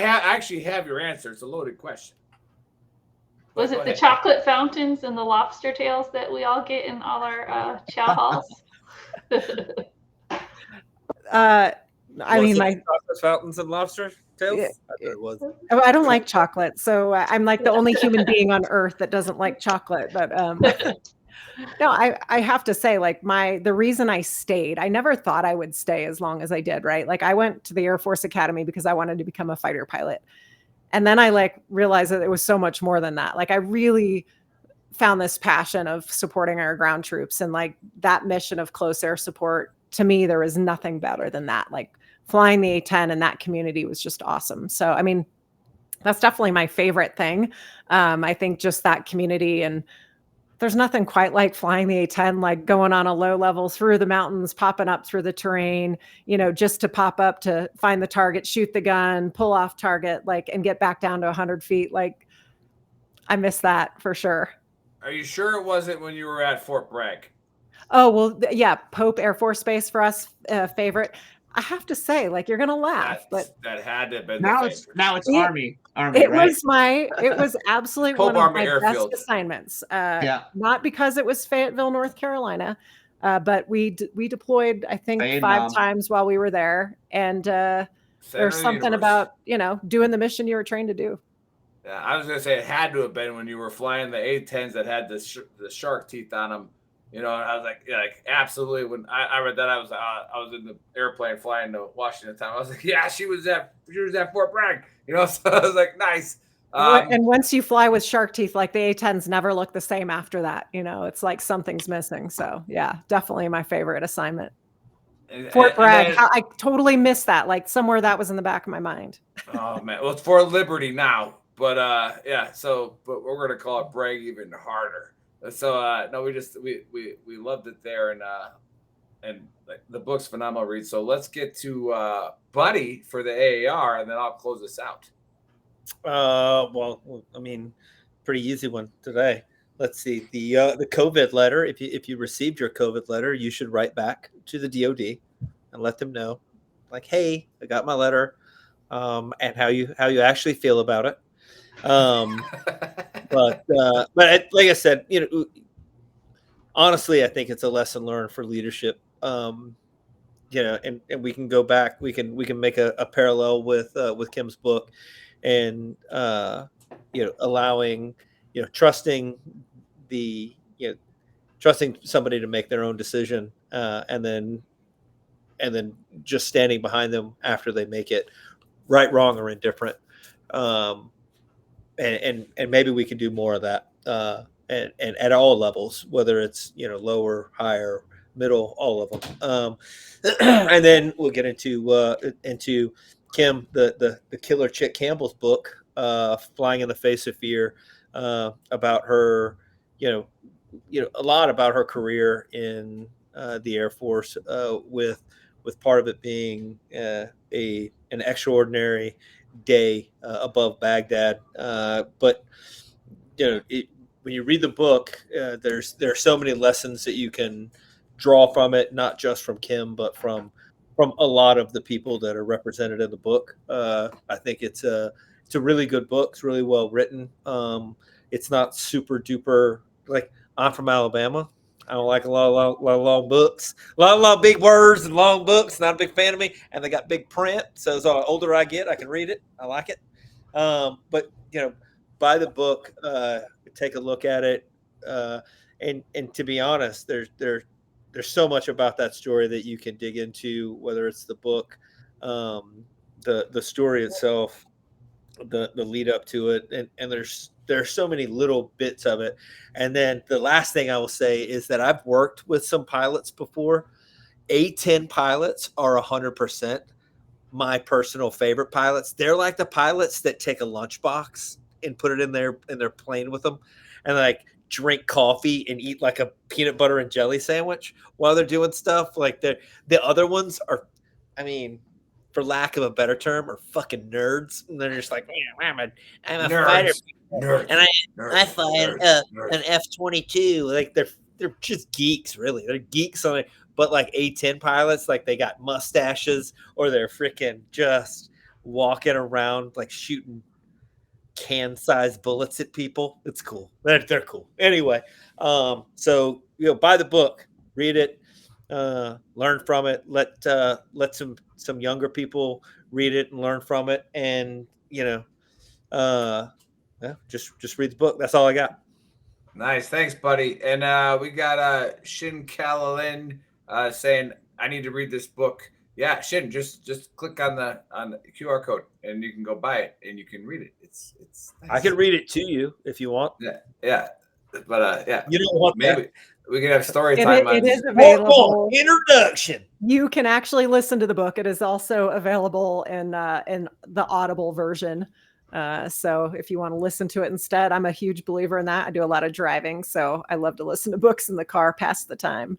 actually have your answer. It's a loaded question. Was it the chocolate fountains and the lobster tails that we all get in all our chow halls? I mean, my chocolate fountains and lobster tails. Yeah, I thought it was. I don't like chocolate, so I'm like the only human being on earth that doesn't like chocolate. But no, I have to say, like the reason I stayed, I never thought I would stay as long as I did, right? Like I went to the Air Force Academy because I wanted to become a fighter pilot. And then I like realized that it was so much more than that. Like I really found this passion of supporting our ground troops and like that mission of close air support. To me, there was nothing better than that. Like flying the A-10 and that community was just awesome. So, I mean, that's definitely my favorite thing. I think just that community, and there's nothing quite like flying the A-10, like going on a low level through the mountains, popping up through the terrain, just to pop up to find the target, shoot the gun, pull off target, like, and get back down to 100 feet. Like, I miss that for sure. Are you sure it wasn't when you were at Fort Bragg? Oh, well, yeah. Pope Air Force Base for us, favorite. I have to say, like, you're gonna laugh, but that had to have been now it's Army. It right? was absolutely Pope one of Army my Airfield. best assignments. Yeah. Not because it was Fayetteville, North Carolina, but we deployed, I think, Vietnam. 5 times while we were there, and Center there's of the something universe. about doing the mission you were trained to do. Yeah, I was gonna say it had to have been when you were flying the A-10s that had the shark teeth on them. And I was like, absolutely. When I read that, I was in the airplane flying to Washington time. I was like, yeah, she was at Fort Bragg. So I was like, nice. And once you fly with shark teeth, like the A-10s never look the same after that. It's like something's missing. So yeah, definitely my favorite assignment. Fort Bragg. I totally missed that. Like somewhere that was in the back of my mind. Oh man, well, it's Fort Liberty now, but yeah. So, but we're gonna call it Bragg even harder. So no, we loved it there, and like, the book's phenomenal read. So let's get to Buddy for the AAR, and then I'll close this out. Well, I mean, pretty easy one today. let's see, the COVID letter. If you received your COVID letter, you should write back to the DoD and let them know, like, hey, I got my letter, and how you actually feel about it. But like I said, honestly, I think it's a lesson learned for leadership. And we can go back. We can make a parallel with Kim's book, and allowing, trusting trusting somebody to make their own decision, and then just standing behind them after they make it, right, wrong, or indifferent. And maybe we can do more of that, and at all levels, whether it's lower, higher, middle, all of them. And then we'll get into Kim, the killer chick Campbell's book, Flying in the Face of Fear, about her, a lot about her career in the Air Force, with part of it being an extraordinary day above Baghdad. But when you read the book, there's so many lessons that you can draw from it, not just from Kim, but from a lot of the people that are represented in the book. I think it's a really good book. It's really well written. It's not super duper, like, I'm from Alabama. I don't like a lot of long books, a lot of big words and long books. Not a big fan of me, and they got big print. So as the older I get, I can read it. I like it. But buy the book, take a look at it, and to be honest, there's so much about that story that you can dig into, whether it's the book, the story itself, the lead up to it, and there's so many little bits of it. And then the last thing I will say is that I've worked with some pilots before. A-10 pilots are 100% my personal favorite pilots. They're like the pilots that take a lunchbox and put it in their plane with them, and like drink coffee and eat like a peanut butter and jelly sandwich while they're doing stuff. Like the other ones are, I mean, for lack of a better term, are fucking nerds, and they're just like, I'm a fighter, and I fly an F-22. Like they're just geeks, really. They're geeks on it. But like A-10 pilots, like they got mustaches, or they're freaking just walking around like shooting can-sized bullets at people. It's cool. They're cool. Anyway, so buy the book, read it, learn from it. Let some younger people read it and learn from it, and just read the book. That's all I got. Nice, thanks, buddy. And we got Shin Kalalin saying, I need to read this book. Yeah, Shin, just click on the QR code and you can go buy it and you can read it. It's nice. I can read it to you if you want. Yeah. But yeah, you don't want maybe that. We can have story time. It is available. Introduction. You can actually listen to the book. It is also available in the Audible version. So if you want to listen to it instead, I'm a huge believer in that. I do a lot of driving, so I love to listen to books in the car, pass the time.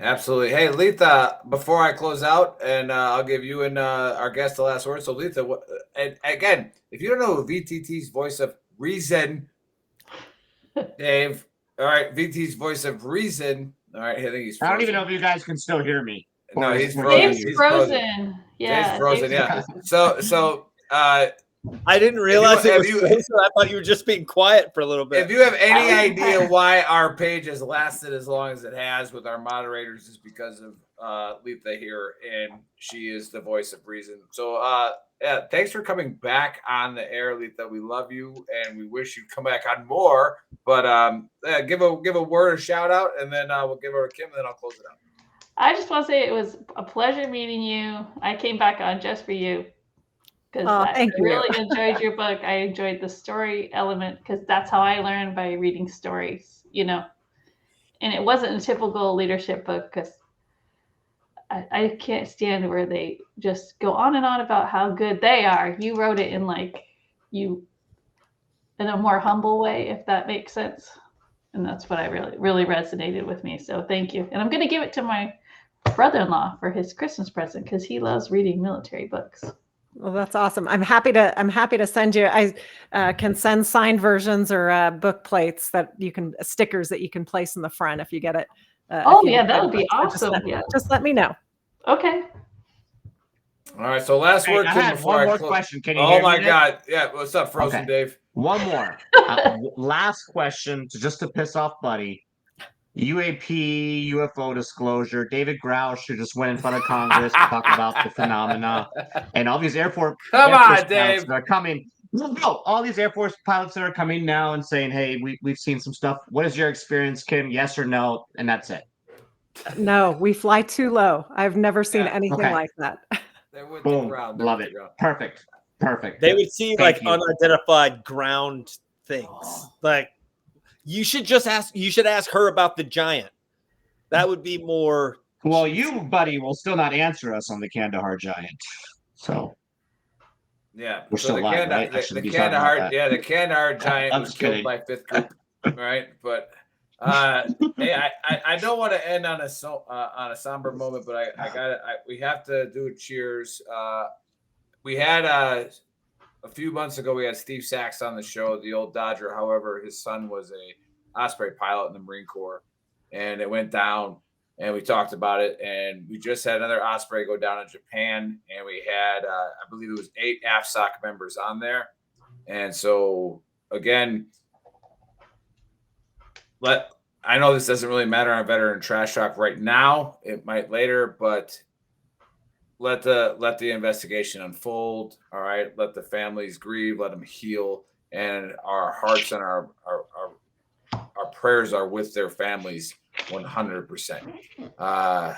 Absolutely. Hey, Letha, before I close out, and I'll give you and our guest the last word. So, Letha, and again, if you don't know VTT's voice of reason, Dave, all right, VT's voice of reason. All right, I think he's frozen. I don't even know if you guys can still hear me. No, he's frozen. Dave's frozen. Yeah. Dave's frozen, yeah. So I didn't realize it was frozen. I thought you were just being quiet for a little bit. If you have any idea why our page has lasted as long as it has with our moderators, is because of Letha here, and she is the voice of reason. So yeah, thanks for coming back on the air, Letha. We love you, and we wish you'd come back on more. But give a word, a shout out, and then we'll give her to Kim, and then I'll close it out. I just want to say it was a pleasure meeting you. I came back on just for you. Because I really enjoyed your book. I enjoyed the story element, because that's how I learned, by reading stories, And it wasn't a typical leadership book, because I can't stand where they just go on and on about how good they are. You wrote it in in a more humble way, if that makes sense. And that's what I really resonated with me. So thank you. And I'm going to give it to my brother-in-law for his Christmas present, because he loves reading military books. Well, that's awesome. I'm happy to send you. I can send signed versions or book plates that you can stickers that you can place in the front if you get it. Oh, if you yeah, get that it. would be So awesome. Yeah. just let me know. Okay. All right. So last Hey, word, I Kim, had before one I more close. question. Can you Oh hear me, my Nick? God. Yeah. What's up, Frozen Okay. Dave? One more. Last question, just to piss off Buddy. UAP, UFO disclosure. David Grouch, who just went in front of Congress to talk about the phenomena, and all these Air Force Come pilots on, Dave. that are coming. No, all these Air Force pilots that are coming now and saying, "Hey, we've seen some stuff." What is your experience, Kim? Yes or no? And that's it. No, we fly too low. I've never seen Yeah. anything Okay. like that. They're with the Boom. ground. They're Love with it. the ground. Perfect. Perfect. They would see Thank like you. unidentified ground things. Like you should ask her about the giant. That would be more. Well, you, Buddy, will still not answer us on the Kandahar Giant. So Yeah. we're So still live, right? I the shouldn't be talking about Kandahar, that. yeah, the Kandahar giant I'm was just killed kidding. by fifth group, right? But hey, I don't want to end on a somber moment, but we have to do a cheers. We had a few months ago we had Steve Sachs on the show, the old Dodger. However, his son was a Osprey pilot in the Marine Corps, and it went down. And we talked about it, and we just had another Osprey go down in Japan, and we had I believe it was 8 AFSOC members on there. And so again, I know this doesn't really matter on Veteran Trash Talk right now. It might later, but let the investigation unfold. All right, let the families grieve, let them heal, and our hearts and our prayers are with their families 100%.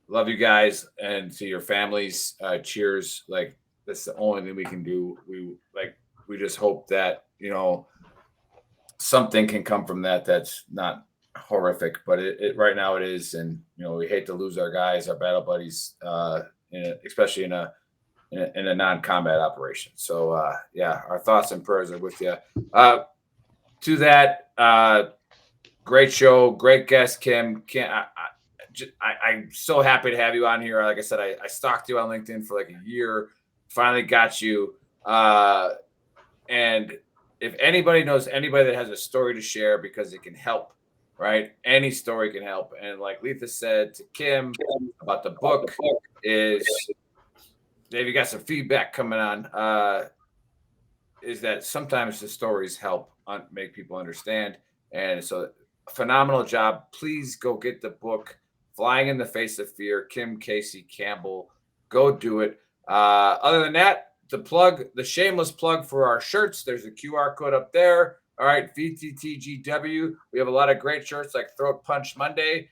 Love you guys, and to your families, cheers. Like that's the only thing we can do. We just hope that something can come from that that's not horrific, but it right now it is. And we hate to lose our guys, our battle buddies, especially in a non-combat operation. So yeah, our thoughts and prayers are with you. To that, great show, great guest, Kim. I'm so happy to have you on here. Like I said, I stalked you on LinkedIn for like a year, finally got you. And if anybody knows anybody that has a story to share, because it can help, right? Any story can help. And like Letha said to Kim about the book is, Dave, you got some feedback coming on, is that sometimes the stories help make people understand. And so phenomenal job. Please go get the book, Flying in the Face of Fear, Kim Casey Campbell. Go do it. Other than that, the shameless plug for our shirts. There's a QR code up there. All right, VTTGW. We have a lot of great shirts like Throat Punch Monday,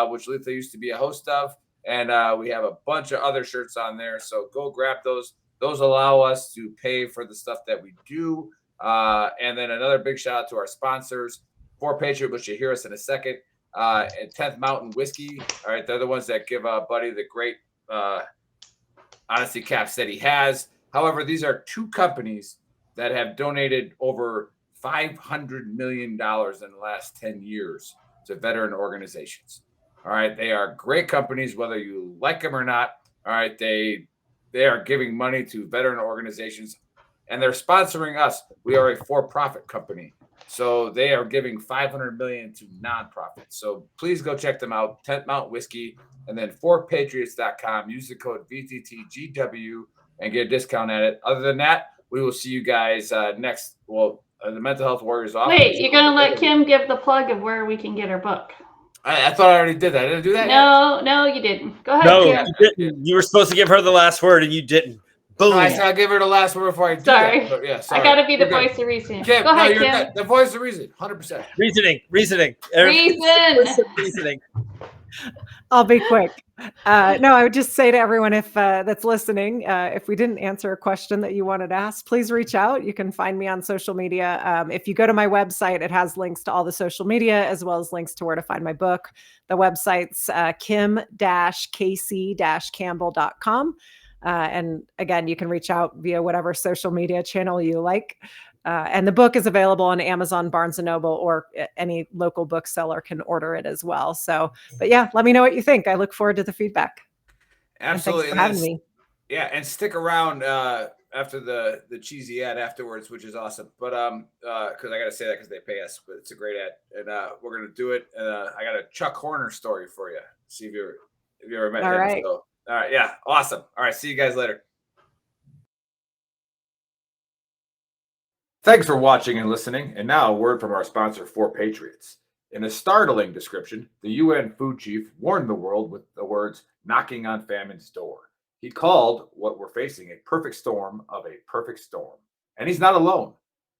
which Letha used to be a host of. And we have a bunch of other shirts on there. So go grab those. Those allow us to pay for the stuff that we do. And then another big shout out to our sponsors, For Patriot, which you'll hear us in a second, and 10th Mountain Whiskey. All right, they're the ones that give Buddy the great honesty caps that he has. However, these are two companies that have donated over $500 million in the last 10 years to veteran organizations. All right, they are great companies, whether you like them or not. All right, they are giving money to veteran organizations, and they're sponsoring us. We are a for-profit company, so they are giving $500 million to nonprofits. So please go check them out. 10th Mount Whiskey, and then forpatriots.com. Use the code VTTGW and get a discount at it. Other than that, we will see you guys next. Well, the Mental Health Warriors office. Wait, you're gonna let Kim give the plug of where we can get her book? I thought I already did that. I didn't do that yet? No, you didn't. Go ahead, No, Kim. you didn't. You were supposed to give her the last word, and you didn't. Boom. No, I said I'll give her the last word before I do Sorry. that. But yeah, sorry. I gotta be the You're good. voice of reason. Kim, Go ahead, you're Kim. good. The voice of reason, 100%. Reasoning. Reason. I'll be quick. No, I would just say to everyone if that's listening, if we didn't answer a question that you wanted to ask, please reach out. You can find me on social media. If you go to my website, it has links to all the social media as well as links to where to find my book. The website's kim-casey-campbell.com. And again, you can reach out via whatever social media channel you like. And the book is available on Amazon, Barnes & Noble, or any local bookseller can order it as well. So, but yeah, let me know what you think. I look forward to the feedback. Absolutely. And thanks for having me. Yeah, and stick around after the cheesy ad afterwards, which is awesome. But because I gotta say that because they pay us, but it's a great ad, and we're gonna do it. I got a Chuck Horner story for you. See if you ever met All him. right. So, all right, yeah, awesome. All right, see you guys later. Thanks for watching and listening. And now a word from our sponsor, 4Patriots. In a startling description, the UN food chief warned the world with the words knocking on famine's door. He called what we're facing a perfect storm of a perfect storm. And he's not alone.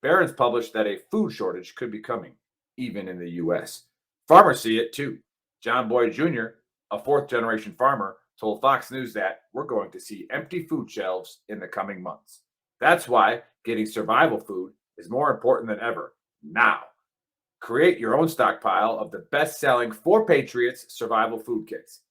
Barron's published that a food shortage could be coming, even in the US. Farmers see it too. John Boyd Jr., a fourth generation farmer, told Fox News that we're going to see empty food shelves in the coming months. That's why getting survival food is more important than ever now. Create your own stockpile of the best-selling 4Patriots survival food kits.